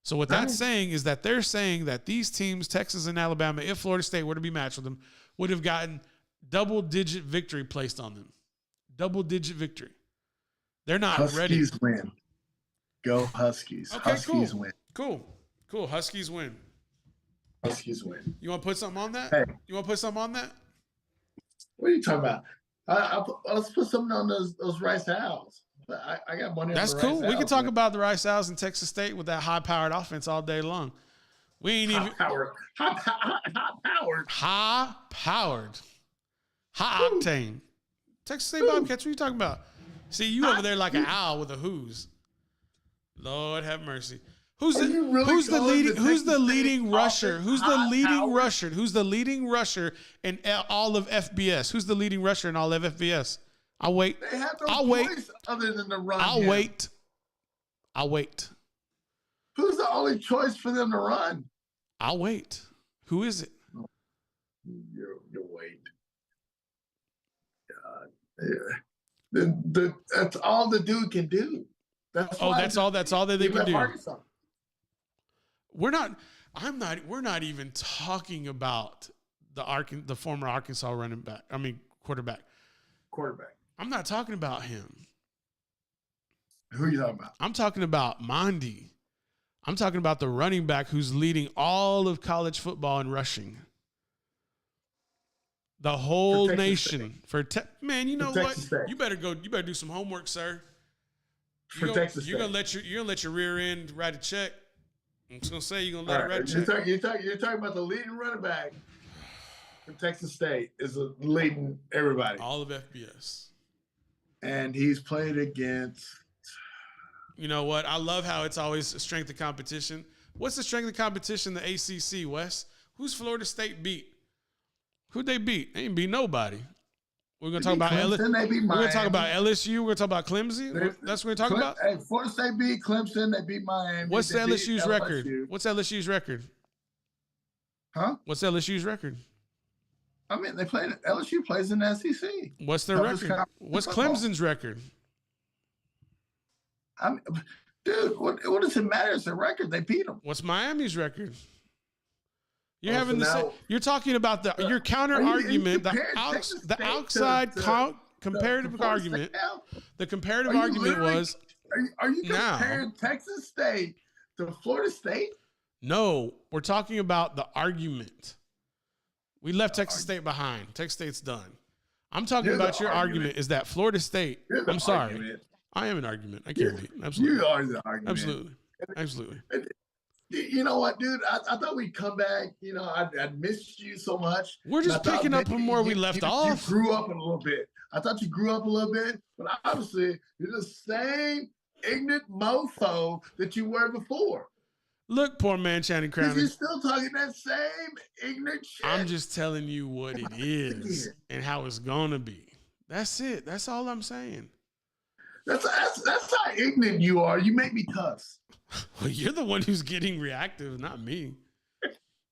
So what that's saying is that they're saying that these teams, Texas and Alabama, if Florida State were to be matched with them, would have gotten double-digit victory placed on them. Double-digit victory. They're not ready. Huskies win. Go Huskies. Okay, Huskies win. Cool. Huskies win. Huskies win. You want to put something on that? Hey. You want to put something on that? What are you talking about? Let's put something on those Rice Owls. I got money on That's the cool. Rice We can Owls, talk man. about the Rice Owls in Texas State with that high-powered offense all day long. We ain't even high-powered. High octane. Texas State Bobcats, what are you talking about? See, you over there like an owl with a who's. Lord have mercy. Who's the leading rusher? Who's the leading rusher in all of FBS? Who's the leading rusher in all of FBS? I'll wait. They have no choice other than the run. I'll wait. Who's the only choice for them to run? I'll wait. Who is it? You're wait. God. That's all the dude can do. That's all that they can do. Arkansas. We're not even talking about the former Arkansas quarterback. I'm not talking about him. Who are you talking about? I'm talking about Mondi. I'm talking about the running back who's leading all of college football in rushing. The whole nation. Man, you know what? You better go. You better do some homework, sir. You're gonna let your rear end write a check. I'm just gonna say you're gonna let it write a check. You're talking about the leading running back for Texas State is leading everybody. All of FBS. And he's played against. You know what? I love how it's always a strength of competition. What's the strength of competition? The ACC, Wes. Who's Florida State beat? Who'd they beat? They ain't beat nobody. We're gonna talk about LSU. We're gonna talk about LSU. We're gonna talk about Clemson. That's what we're talking about. Hey, Florida State beat Clemson. They beat Miami. What's LSU's record? What's LSU's record? Huh? What's LSU's record? I mean, LSU plays in the SEC. What's their record? What's Clemson's record? I mean, dude, what does it matter? It's a record. They beat them. What's Miami's record? You're talking about your counter argument, the outside comparative argument. The comparative argument was. Are you comparing Texas State to Florida State? No, we're talking about the argument. We left Texas State behind. Texas State's done. I'm talking about your argument is that Florida State. I'm sorry. I am an argument. I can't be. Absolutely. You are the argument. Absolutely. You know what, dude? I thought we'd come back. You know, I'd missed you so much. We're just picking up from where we left off. You grew up a little bit. I thought you grew up a little bit, but obviously you're the same ignorant mofo that you were before. Look, poor man Channing Crowder. You're still talking that same ignorant shit. I'm just telling you what it is and how it's gonna be. That's it. That's all I'm saying. That's how ignorant you are. You make me cuss. Well, you're the one who's getting reactive, not me.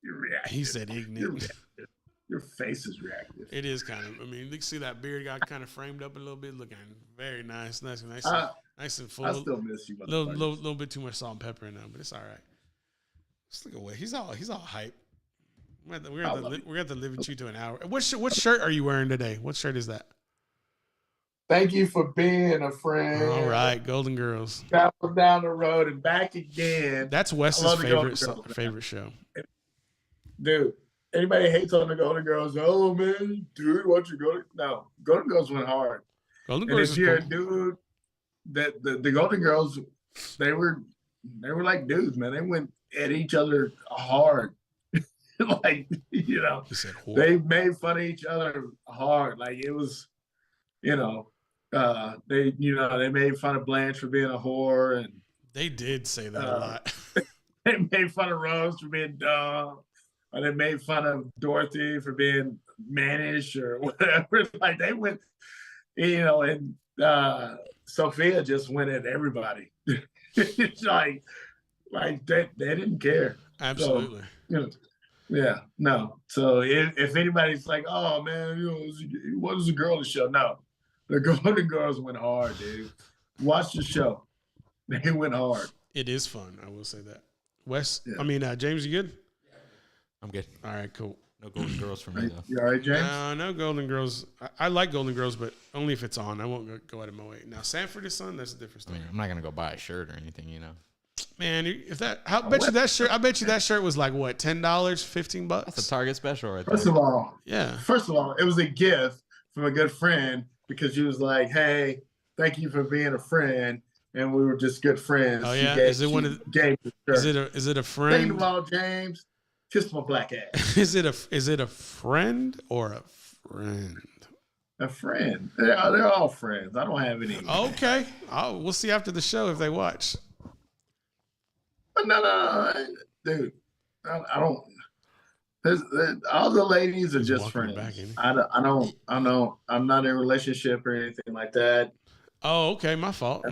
You're reactive. He said ignorant. Your face is reactive. It is kind of. I mean, you can see that beard got kind of framed up a little bit, looking very nice, nice and full. I still miss you. Little bit too much salt and pepper in there, but it's all right. Just look away. He's all hype. We're going to live with you to an hour. What shirt are you wearing today? What shirt is that? Thank you for being a friend. All right, Golden Girls. Travel down the road and back again. That's Wes's favorite show. Dude, anybody hates on the Golden Girls? Oh man, dude, what you go? No, Golden Girls went hard. Golden Girls. If you're a dude, that the Golden Girls, they were like dudes, man. They went at each other hard. Like, you know, they made fun of each other hard. Like it was, you know. They made fun of Blanche for being a whore, and they did say that a lot. They made fun of Rose for being dumb, or they made fun of Dorothy for being mannish or whatever. Like they went, you know, and Sophia just went at everybody. It's like they didn't care. Absolutely. So, you know, yeah, no. So if anybody's like, oh man, you know, what was the girl to show? No. The Golden Girls went hard, dude. Watch the show. They went hard. It is fun. I will say that. Wes, yeah. James, you good? I'm good. All right, cool. No Golden Girls for me, though. You all right, James? No Golden Girls. I like Golden Girls, but only if it's on. I won't go out of my way. Now, Sanford is Son, that's a different story. I mean, I'm not going to go buy a shirt or anything, you know. Man, I bet you that shirt was like, what, $10, $15? That's a Target special right there. First of all, it was a gift from a good friend. Because she was like, "Hey, thank you for being a friend," and we were just good friends. Oh yeah, is it a friend? Second of all, James, kiss my black ass. Is it a friend or a friend? A friend. They're all friends. I don't have any. Okay, we'll see after the show if they watch. No, dude, I don't. All the ladies are just friends. I don't. I'm not in a relationship or anything like that. Oh, okay. My fault.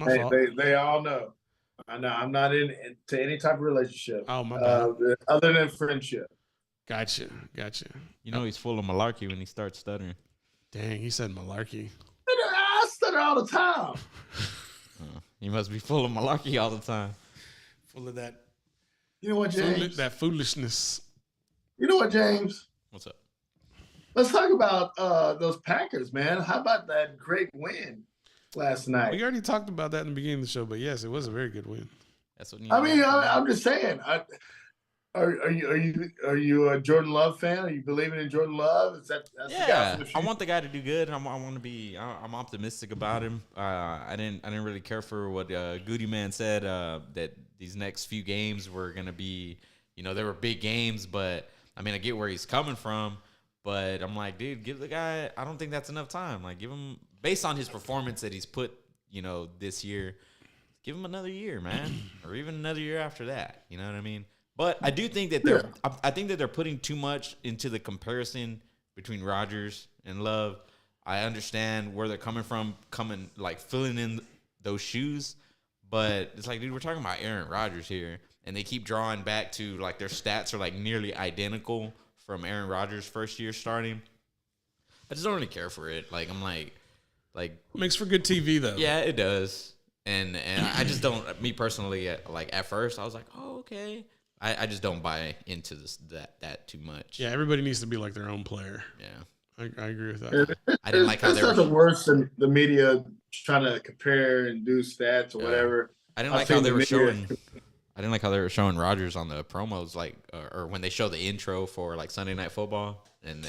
They all know. I know. I'm not into any type of relationship. Oh, my bad. Other than friendship. Gotcha. You know he's full of malarkey when he starts stuttering. Dang, he said malarkey. I stutter all the time. You must be full of malarkey all the time. Full of that. You know what, James? That foolishness. You know what, James? What's up? Let's talk about those Packers, man. How about that great win last night? We already talked about that in the beginning of the show, but yes, it was a very good win. That's what I'm just saying. Are you a Jordan Love fan? Are you believing in Jordan Love? That's I want the guy to do good. I'm optimistic about him. I didn't really care for what Goody Man said that these next few games were gonna be. You know, they were big games, but. I mean, I get where he's coming from, but I'm like, dude, give the guy. I don't think that's enough time. Like, give him based on his performance that he's put, you know, this year. Give him another year, man, or even another year after that. You know what I mean? But I do think that I think that they're putting too much into the comparison between Rodgers and Love. I understand where they're coming from, filling in those shoes, but it's like, dude, we're talking about Aaron Rodgers here. And they keep drawing back to, like, their stats are, like, nearly identical from Aaron Rodgers' first year starting. I just don't really care for it. Like, I'm like. Makes for good TV, though. Yeah, it does. And I just don't, me personally, like, at first, I was like, oh, okay. I just don't buy into that too much. Yeah, everybody needs to be like their own player. Yeah. I agree with that. I didn't like how they were. It's nothing worse than the media trying to compare and do stats or whatever. I didn't like how they were showing. I didn't like how they were showing Rodgers on the promos, like, or when they show the intro for like Sunday Night Football, and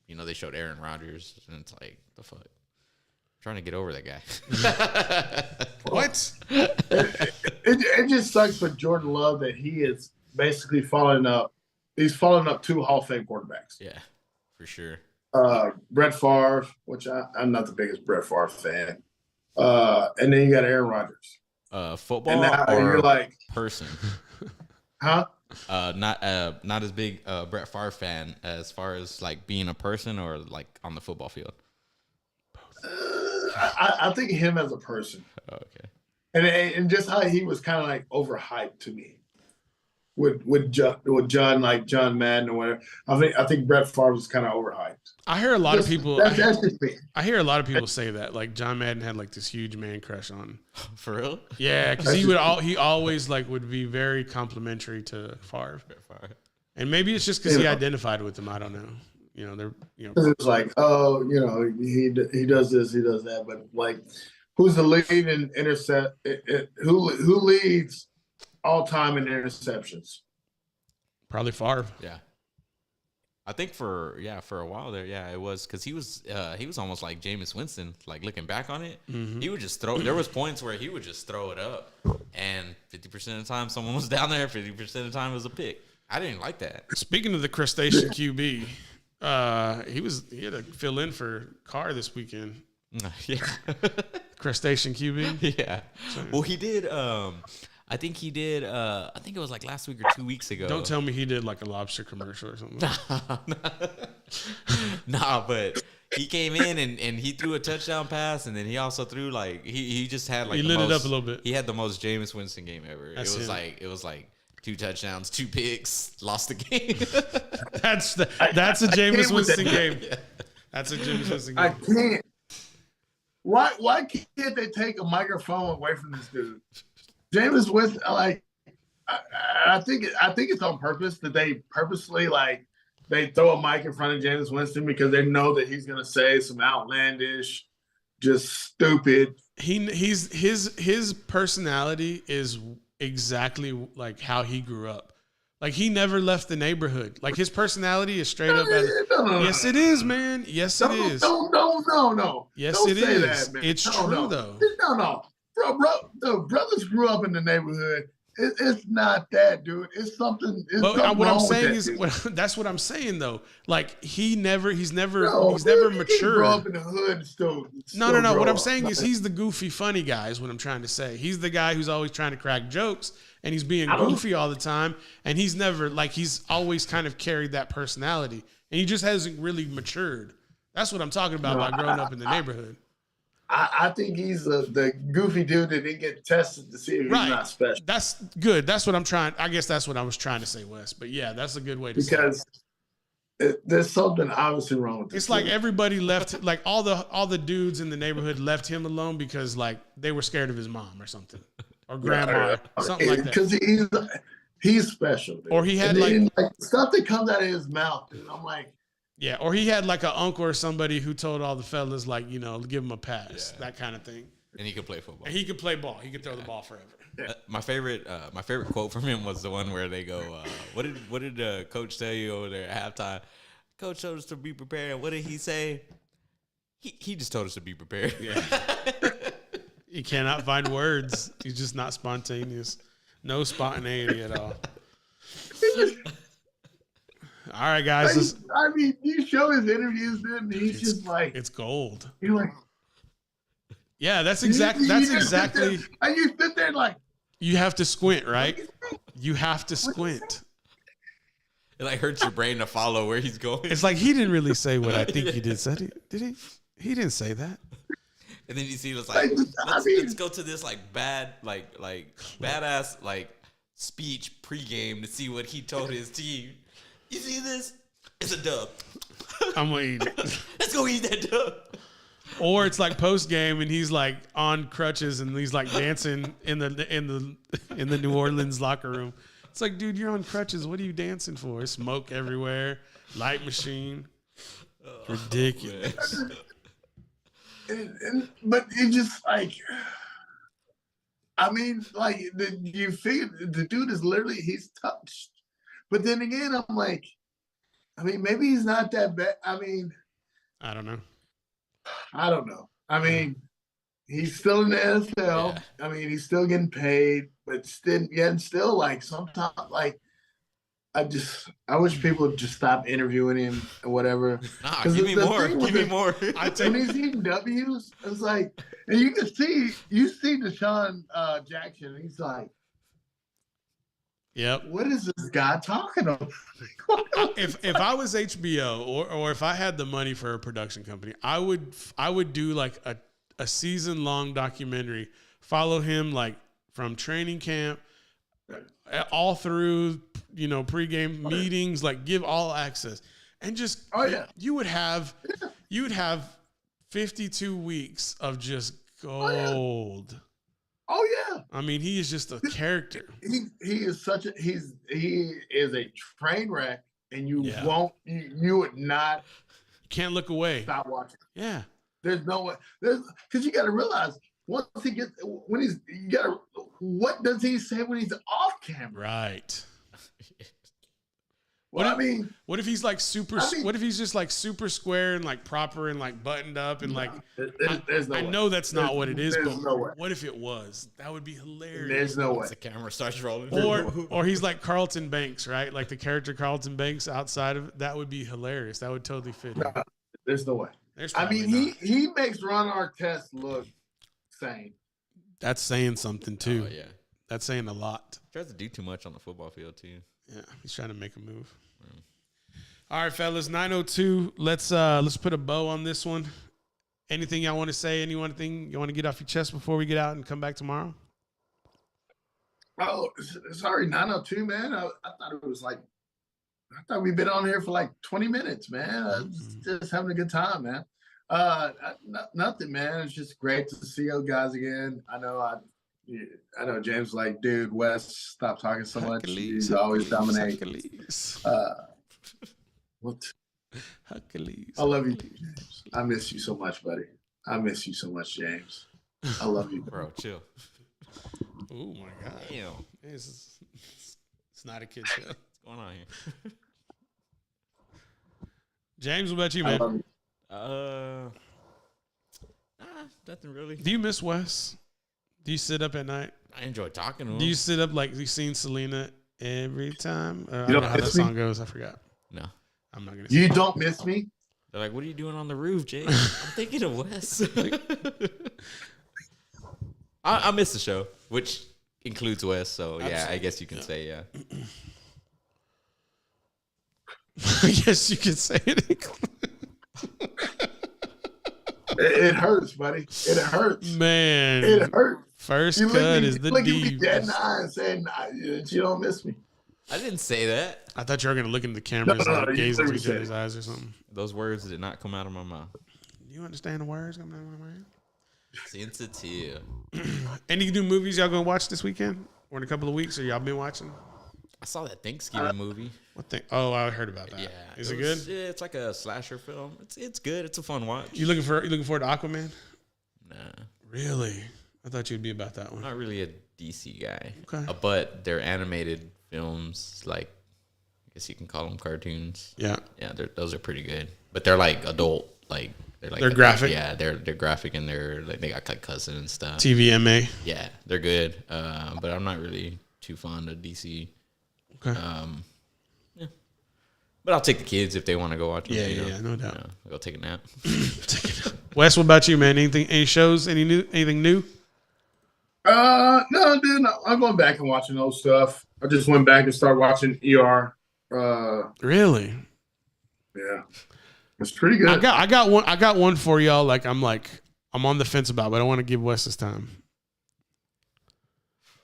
you know they showed Aaron Rodgers, and it's like, the fuck, I'm trying to get over that guy. What? It just sucks for Jordan Love that he is basically following up. He's following up 2 Hall of Fame quarterbacks. Yeah, for sure. Brett Favre, which I'm not the biggest Brett Favre fan. And then you got Aaron Rodgers. Football and now or you're like, person? huh? Not as big Brett Favre fan as far as like being a person or like on the football field. I think him as a person. Okay. And just how he was kind of like overhyped to me. With John like John Madden or whatever. I think Brett Favre was kind of overhyped. I hear a lot of people. That's just me. I hear a lot of people say that like John Madden had like this huge man crush on him. For real? Yeah, because he always like would be very complimentary to Favre. And maybe it's just because he identified with him. I don't know. It's like, oh, he does this, he does that, but like, who's the leading intercept? Who leads all time in interceptions? Probably Favre. Yeah. I think for a while there, it was because he was almost like Jameis Winston. Like looking back on it, he would just throw. There was points where he would just throw it up, and 50% of the time someone was down there. 50% of the time it was a pick. I didn't like that. Speaking of the crustacean QB, he had to fill in for Carr this weekend. Yeah, crustacean QB. Yeah. Well, he did. I think he did. I think it was like last week or 2 weeks ago. Don't tell me he did like a lobster commercial or something. Nah, but he came in and he threw a touchdown pass, and then he also threw like he just had like he lit it up a little bit. He had the most Jameis Winston game ever. It was like 2 touchdowns, 2 picks, lost the game. that's a Jameis Winston game. Yeah. That's a Jameis Winston game. I can't. Why can't they take a microphone away from this dude? Jameis Winston, like, I think it's on purpose that they purposely like they throw a mic in front of Jameis Winston because they know that he's gonna say some outlandish, just stupid. His personality is exactly like how he grew up. Like he never left the neighborhood. Like his personality is straight up. Yes, it is, man. Yes, it is. No. Yes, don't it say is. That, man. It's true though. No. Bro, the brothers grew up in the neighborhood. It's not that, dude. It's something. What I'm saying is, that's what I'm saying though. Like he's never matured. He grew up in the hood and still no. What I'm saying is he's the goofy, funny guy. Is what I'm trying to say. He's the guy who's always trying to crack jokes, and he's being goofy all the time. And he's always kind of carried that personality, and he just hasn't really matured. That's what I'm talking about by growing up in the neighborhood. I think he's the goofy dude that didn't get tested to see if he's not special. That's good. That's what I'm trying. I guess that's what I was trying to say, Wes. But yeah, that's a good way to say it. Because there's something obviously wrong with this. It's like everybody left, like all the dudes in the neighborhood left him alone because like they were scared of his mom or something, or grandma, something like that. Because he's special. Dude. Or he had like stuff that comes out of his mouth, dude. I'm like. Yeah, or he had like an uncle or somebody who told all the fellas like, give him a pass, that kind of thing. And he could play football. And he could play ball. He could throw the ball forever. My favorite quote from him was the one where they go, "What did coach tell you over there at halftime? Coach told us to be prepared. What did he say? He just told us to be prepared." Yeah. He cannot find words. He's just not spontaneous. No spontaneity at all. All right, guys. You show his interviews, then he's just like it's gold. You're like, yeah, that's exactly. And you sit there like you have to squint, right? You have to squint. It like hurts your brain to follow where he's going. It's like he didn't really say what I think he did. Did he? He didn't say that. And then you see it's like let's go to this like bad like badass like speech pregame to see what he told his team. You see this? It's a dub. I'm gonna eat it. Let's go eat that dub. Or it's like post game and he's like on crutches and he's like dancing in the New Orleans locker room. It's like, dude, you're on crutches. What are you dancing for? Smoke everywhere, light machine. Ridiculous. But it just like, I mean, like you figure the dude is literally he's touched. But then again, I'm like, I mean, maybe he's not that bad. I mean, I don't know. I mean, he's still in the NFL. Yeah. I mean, he's still getting paid, but still like sometimes like I wish people would just stop interviewing him or whatever. Nah, give me more. Give me more. When he's eating W's, it's like, and you see Deshaun Jackson. He's like, yep. What is this guy talking about? if I was HBO or if I had the money for a production company, I would do like a season-long documentary, follow him like from training camp all through, pregame meetings, like give all access, and just you would have 52 weeks of just gold. Oh yeah. I mean, he is just a character. He is he is a train wreck, and you would not. You can't look away. Stop watching. Yeah. There's no way. Because you got to realize once he gets what does he say when he's off camera? Right. What if he's like what if he's just like super square and like proper and like buttoned up and like there's no I way. know that's not what it is, but no what if it was? That would be hilarious. There's no way. The camera starts rolling. Or he's like Carlton Banks, right? Like the character Carlton Banks outside of that would be hilarious. That would totally fit. No, there's no way. He makes Ron Artest look sane. That's saying something too. Oh, yeah. That's saying a lot. He tries to do too much on the football field too. Yeah, he's trying to make a move. All right, fellas, 9:02. Let's put a bow on this one. Anything y'all want to say? Anything you want to get off your chest before we get out and come back tomorrow? Oh, sorry, 9:02, man. I thought it was like, I thought we'd been on here for like 20 minutes, man. Just having a good time, man. Nothing, man. It's just great to see you guys again. I know James like, dude, Wes, stop talking so much. You always dominate. What? Hercules. I love you, James. I miss you so much, buddy. I miss you so much, James. I love you, bro. Chill. Oh my God. Damn. It's not a kid show. What's going on here? James, what about you, man? Nothing really. Do you miss Wes? Do you sit up at night? I enjoy talking to him. Do you sit up like you've seen Selena every time? I don't know how that song goes. I forgot. No. I'm not going to. You don't miss me? They're like, what are you doing on the roof, Jay? I'm thinking of Wes. I miss the show, which includes Wes. So, yeah, absolutely. I guess you can say, yeah. I guess you could say it. It hurts, buddy. It hurts. Man. It hurts. First cut is the D. You dead in the eye and saying, you don't miss me. I didn't say that. I thought you were going to look into the cameras and gaze into each other's eyes or something. Those words did not come out of my mouth. Do you understand the words coming out of my mouth? Sensitive. Any new movies y'all going to watch this weekend? Or in a couple of weeks? Or y'all been watching? I saw that Thanksgiving movie. What thing? Oh, I heard about that. Yeah. Is it good? Yeah, it's like a slasher film. It's good. It's a fun watch. You looking forward to Aquaman? Nah. Really? I thought you'd be about that one. I'm not really a DC guy. Okay. But they're animated films, like I guess you can call them cartoons. Yeah. Yeah, those are pretty good. But they're like adult, like they're graphic. Yeah, they're graphic and they're like they got like cussing and stuff. TVMA. Yeah, they're good. But I'm not really too fond of DC. Okay. Yeah. But I'll take the kids if they want to go watch them. Yeah, no doubt. Go take a nap. Wes, what about you, man? Any shows? Anything new? No, dude. No, I'm going back and watching old stuff. I just went back and started watching ER. Really? Yeah, it's pretty good. I got one for y'all. Like I'm on the fence about, but I want to give Wes his time.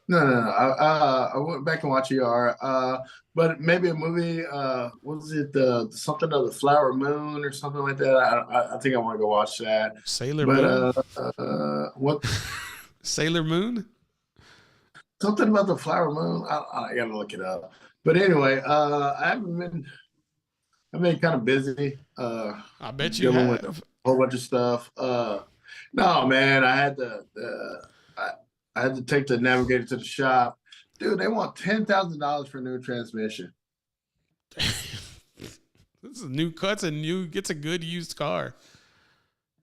No. I went back and watched ER. But maybe a movie. What was it? Something of the Flower Moon or something like that. I think I want to go watch that. Sailor Moon. What? Sailor Moon. Something about the Flower Moon. I gotta look it up. But anyway, I've been kind of busy. I bet you have. With a whole bunch of stuff. No, man, I had to take the Navigator to the shop. Dude, they want $10,000 for a new transmission. This is a new cuts and gets a good used car.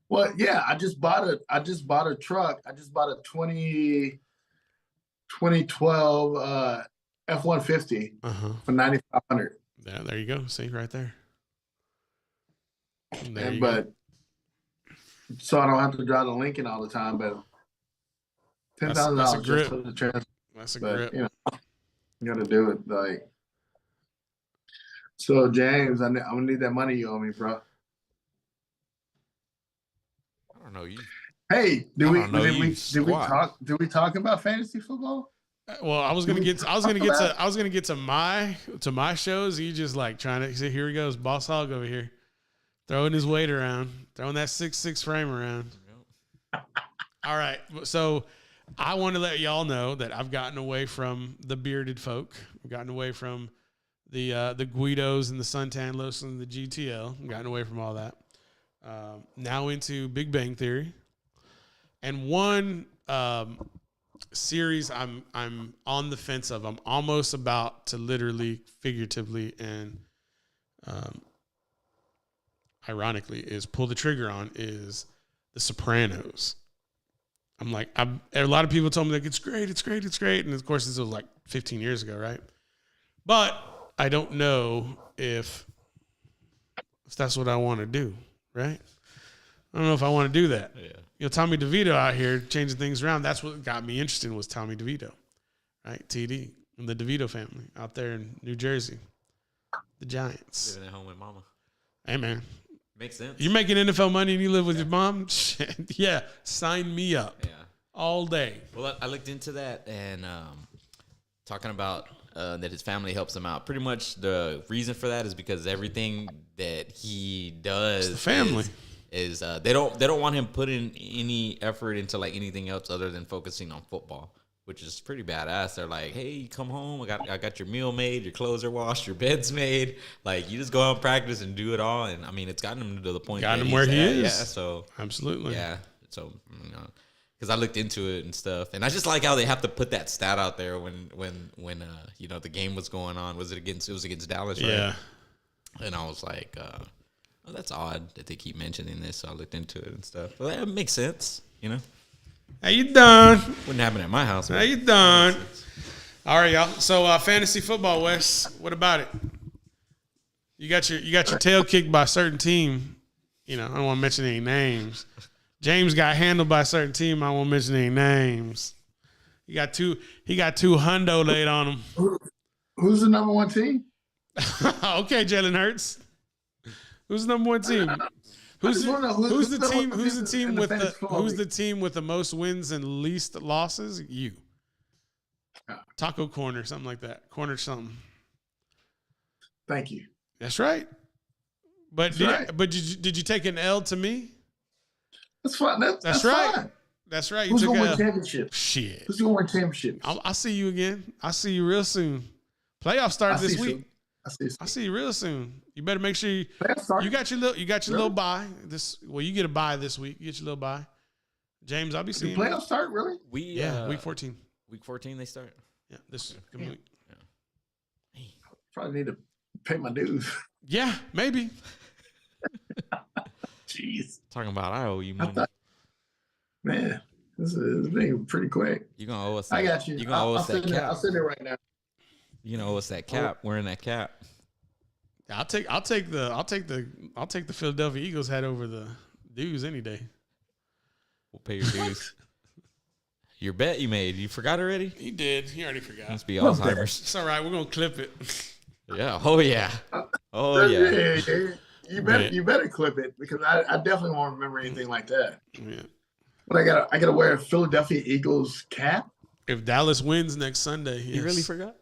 Well, yeah, I just bought a truck. I just bought a 2012 F-150 for $9,500. Yeah, there you go. See right there. So I don't have to drive to Lincoln all the time, but $10,000 just for the transfer. That's a grip. You got to do it. Like, so James, I'm gonna need that money you owe me, bro. I don't know you. Hey, did we talk about fantasy football? Well, I was gonna get to my shows. You just like trying to see. Here he goes, Boss Hog over here, throwing his weight around, throwing that 6'6" frame around. All right, so I want to let y'all know that I've gotten away from the bearded folk. I've gotten away from the Guidos and the Suntan Los and the GTL. I've gotten away from all that. Now into Big Bang Theory, and one series I'm on the fence of. I'm almost about to literally, figuratively, and ironically is pull the trigger on is The Sopranos. I'm like, a lot of people told me like it's great, and of course this was like 15 years ago, right? But I don't know if that's what I want to do, right? I don't know if I want to do that. Yeah. You know, Tommy DeVito out here changing things around. That's what got me interested was Tommy DeVito, right? TD and the DeVito family out there in New Jersey, the Giants. Living at home with mama. Hey, man. Makes sense. You're making NFL money and you live with your mom? Shit. Yeah, sign me up. Yeah. All day. Well, I looked into that and talking about that his family helps him out. Pretty much the reason for that is because everything that he does, it's the family. Is they don't want him putting any effort into like anything else other than focusing on football, which is pretty badass. They're like, hey, you come home, I got your meal made, your clothes are washed, your bed's made. Like you just go out and practice and do it all. And I mean, it's gotten him to the point. Got him where he is. Yeah. So absolutely. Yeah. So because I looked into it and stuff, and I just like how they have to put that stat out there when the game was going on. It was against Dallas, right? Yeah. And I was like, oh, that's odd that they keep mentioning this. So I looked into it and stuff. Well, that makes sense, How you done? Wouldn't happen at my house. How you done? All right, y'all. So fantasy football, Wes. What about it? You got your tail kicked by a certain team. I don't want to mention any names. James got handled by a certain team. I won't mention any names. He got two hundo laid on him. Who's the number one team? Okay, Jalen Hurts. Who's the number one team? Who's the team with the most wins and least losses? You. Taco Corner, something like that. Corner something. Thank you. That's right. But did you take an L to me? That's fine. That's right. Fine. That's right. Who's going to win championship? Shit. Who's going to win championship? I'll see you again. I'll see you real soon. Playoffs start this week. I'll see you real soon. You better make sure you got your little bye. You get a bye this week. You get your little bye. James, I'll be seeing you. Playoffs start really? Week 14. Week 14 they start. Yeah, this week. Yeah. Probably need to pay my dues. Yeah, maybe. Jeez. Talking about I owe you money. Man, this is being pretty quick. You're gonna owe us that. I got you. You're gonna owe us that cap. I'll send it right now. You know what's that cap? Wearing that cap. I'll take the Philadelphia Eagles hat over the dues any day. We'll pay your dues. Your bet you made. You forgot already? He did. He already forgot. Must be Alzheimer's. It's all right. We're gonna clip it. Yeah. Oh yeah. Oh yeah. You better clip it because I definitely won't remember anything like that. Yeah. But I gotta wear a Philadelphia Eagles cap. If Dallas wins next Sunday, yes. You really forgot?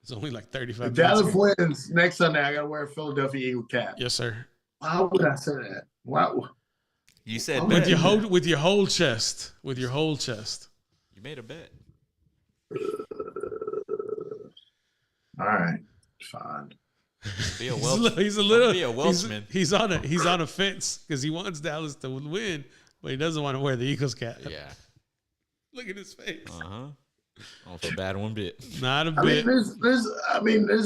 It's only like 35 If Dallas wins next Sunday, I got to wear a Philadelphia Eagle cap. Yes, sir. Why would I say that? Wow. You said with your whole chest. With your whole chest. You made a bet. All right. Fine. Be a Welsh. He's a little. Be a Welshman. He's on a fence because he wants Dallas to win, but he doesn't want to wear the Eagles cap. Yeah. Look at his face. I don't feel bad one bit. Not a bit. There's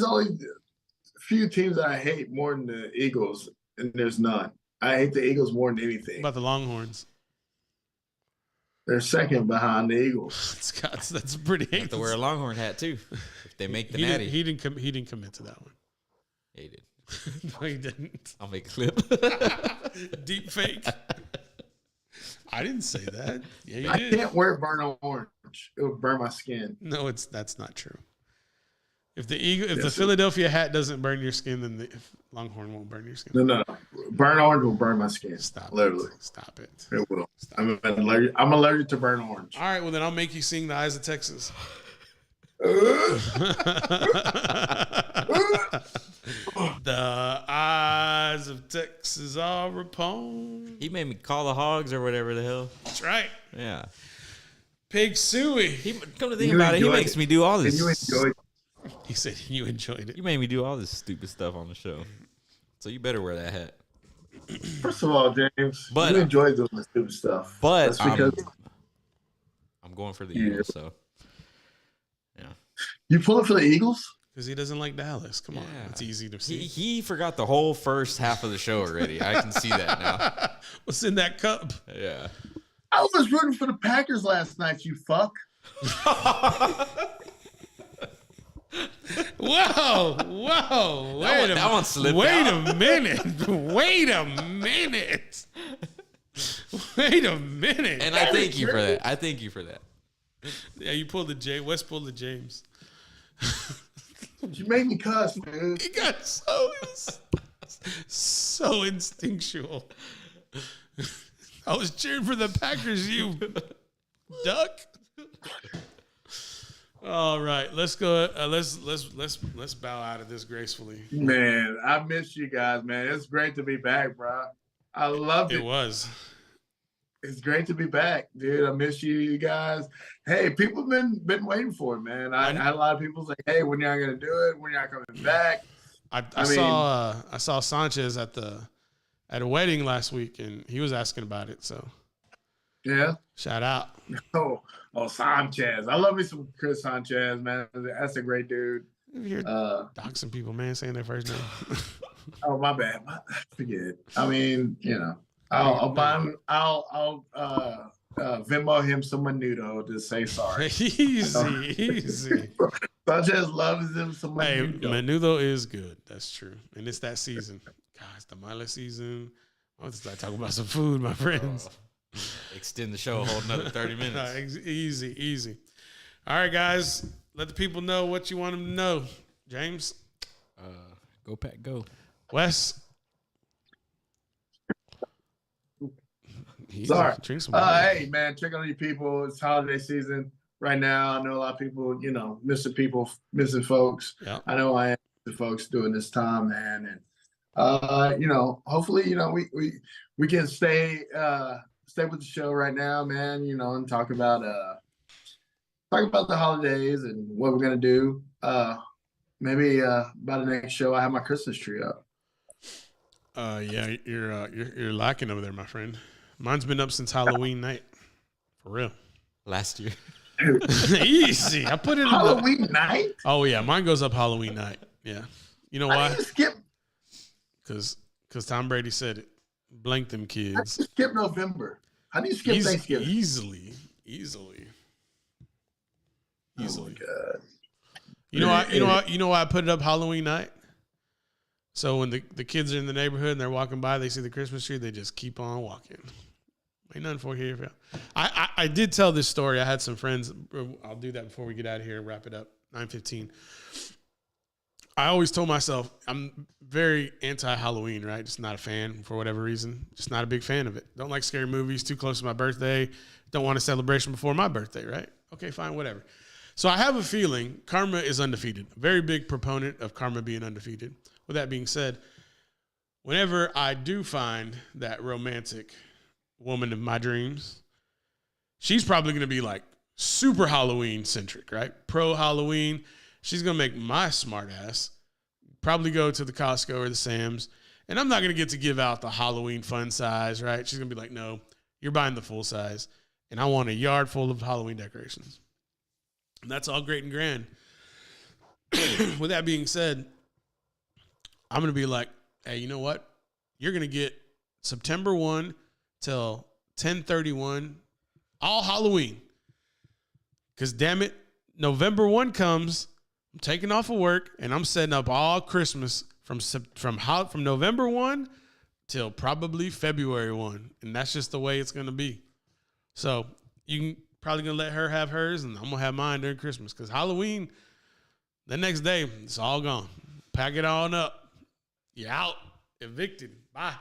only a few teams that I hate more than the Eagles, and there's none. I hate the Eagles more than anything. About the Longhorns. They're second behind the Eagles. That's pretty. You have to wear a Longhorn hat too. If they make the natty. He didn't commit to that one. Yeah, he did. No, he didn't. I'll make a clip. Deep fake. I didn't say that. Yeah, you I did. can't wear burnt orange. It would burn my skin. No, that's not true. If the Philadelphia hat doesn't burn your skin, then the Longhorn won't burn your skin. No. Burnt orange will burn my skin. Stop. Literally. Stop it. It will. I'm allergic to burnt orange. All right, well then I'll make you sing The Eyes of Texas. The eyes of Texas are upon. He made me call the hogs or whatever the hell. That's right. Yeah. Pig Suey. Come to think about it, he makes me do all this. You enjoyed it. He said you enjoyed it. You made me do all this stupid stuff on the show. So you better wear that hat. First of all, James, But you enjoy doing the stupid stuff. But that's because I'm going for the Eagles, so yeah. You pulling for the Eagles? Because he doesn't like Dallas. Come on. It's easy to see. He forgot the whole first half of the show already. I can see that now. What's in that cup? Yeah. I was rooting for the Packers last night, you fuck. Whoa. That one slipped Wait out. a minute. Wait a minute. And I thank you for that. Yeah, you pulled the J. West pulled the James. You made me cuss, man. He got so instinctual. I was cheering for the Packers, you duck. All right, let's go. Let's bow out of this gracefully. Man, I miss you guys, man. It's great to be back, bro. I loved it. It was. It's great to be back, dude. I miss you guys. Hey, people have been waiting for it, man. I had a lot of people say, "Hey, when y'all gonna do it? When y'all coming back?" I saw Sanchez at a wedding last week, and he was asking about it. So yeah, shout out. Oh, Sanchez. I love me some Chris Sanchez, man. That's a great dude. You're doxing people, man, saying their first name. Oh, my bad. Forget. I mean, I'll buy him. I'll Venmo him some menudo to say sorry. Easy. Sanchez loves him some menudo. Hey, menudo is good. That's true, and it's that season. God, it's the Mila season. I want to start talking about some food, my friends. Extend the show a whole another 30 minutes. Easy. All right, guys. Let the people know what you want them to know. James? Go Pack, go. Wes? Sorry. Hey, man, check on your people. It's holiday season right now. I know a lot of people, missing folks. Yeah. I know I am the folks during this time, man. And, hopefully, we can stay with the show right now, man, and talk about the holidays and what we're going to do. Maybe by the next show, I have my Christmas tree up. Yeah, you're lacking over there, my friend. Mine's been up since Halloween night. For real. Last year. Easy. I put it in Halloween night? Oh, yeah. Mine goes up Halloween night. Yeah. You know why? How do you skip? Because Tom Brady said it. Blank them kids. How do you skip November? How do you skip Thanksgiving? Easily. Oh, my God. You know why I put it up Halloween night? So when the kids are in the neighborhood and they're walking by, they see the Christmas tree, they just keep on walking. Ain't nothing for here. I did tell this story. I had some friends. I'll do that before we get out of here and wrap it up. 9:15. I always told myself I'm very anti-Halloween, right? Just not a fan for whatever reason. Just not a big fan of it. Don't like scary movies. Too close to my birthday. Don't want a celebration before my birthday, right? Okay, fine, whatever. So I have a feeling karma is undefeated. A very big proponent of karma being undefeated. With that being said, whenever I do find that romantic woman of my dreams, she's probably going to be like super Halloween centric, right? Pro Halloween. She's going to make my smart ass probably go to the Costco or the Sam's, and I'm not going to get to give out the Halloween fun size, right? She's going to be like, no, you're buying the full size, and I want a yard full of Halloween decorations. And that's all great and grand. With that being said, I'm going to be like, hey, you know what? You're going to get September 1 till 10/31 all Halloween. Because damn it, November 1 comes, I'm taking off of work, and I'm setting up all Christmas from November 1 till probably February 1. And that's just the way it's going to be. So you can probably going to let her have hers, and I'm going to have mine during Christmas. Because Halloween, the next day, it's all gone. Pack it on up. You're out. Evicted. Bye.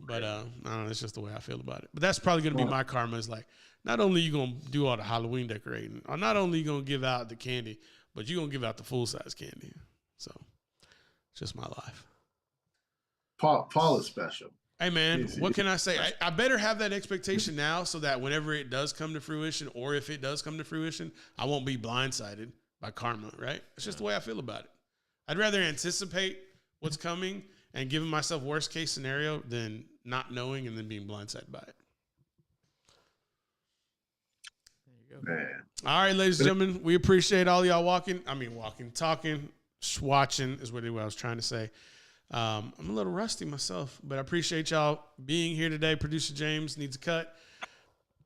But I don't know, it's just the way I feel about it. But that's probably going to be my karma. Is like, not only you going to do all the Halloween decorating, or not only you going to give out the candy, but you're going to give out the full-size candy. So it's just my life. Paul is special. Hey, man, what can I say? I better have that expectation now so that whenever it does come to fruition, or if it does come to fruition, I won't be blindsided by karma, right? It's just the way I feel about it. I'd rather anticipate what's coming and giving myself worst case scenario than not knowing and then being blindsided by it. There you go. Man. All right, ladies and gentlemen, we appreciate all y'all talking, watching is what I was trying to say. I'm a little rusty myself, but I appreciate y'all being here today. Producer James needs a cut.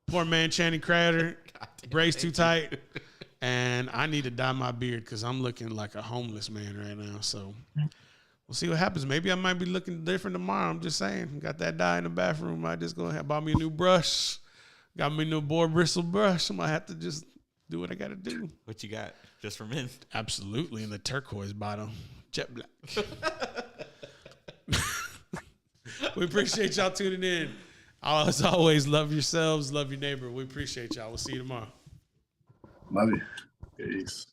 Poor man Channing Crowder, brace too tight. And I need to dye my beard because I'm looking like a homeless man right now. So we'll see what happens. Maybe I might be looking different tomorrow. I'm just saying. Got that dye in the bathroom. I just go ahead, bought me a new brush. Got me a new boar bristle brush. I might have to just do what I got to do. What you got? Just for men? Absolutely. In the turquoise bottom. Jet black. We appreciate y'all tuning in. As always, love yourselves, love your neighbor. We appreciate y'all. We'll see you tomorrow. Love you. Peace.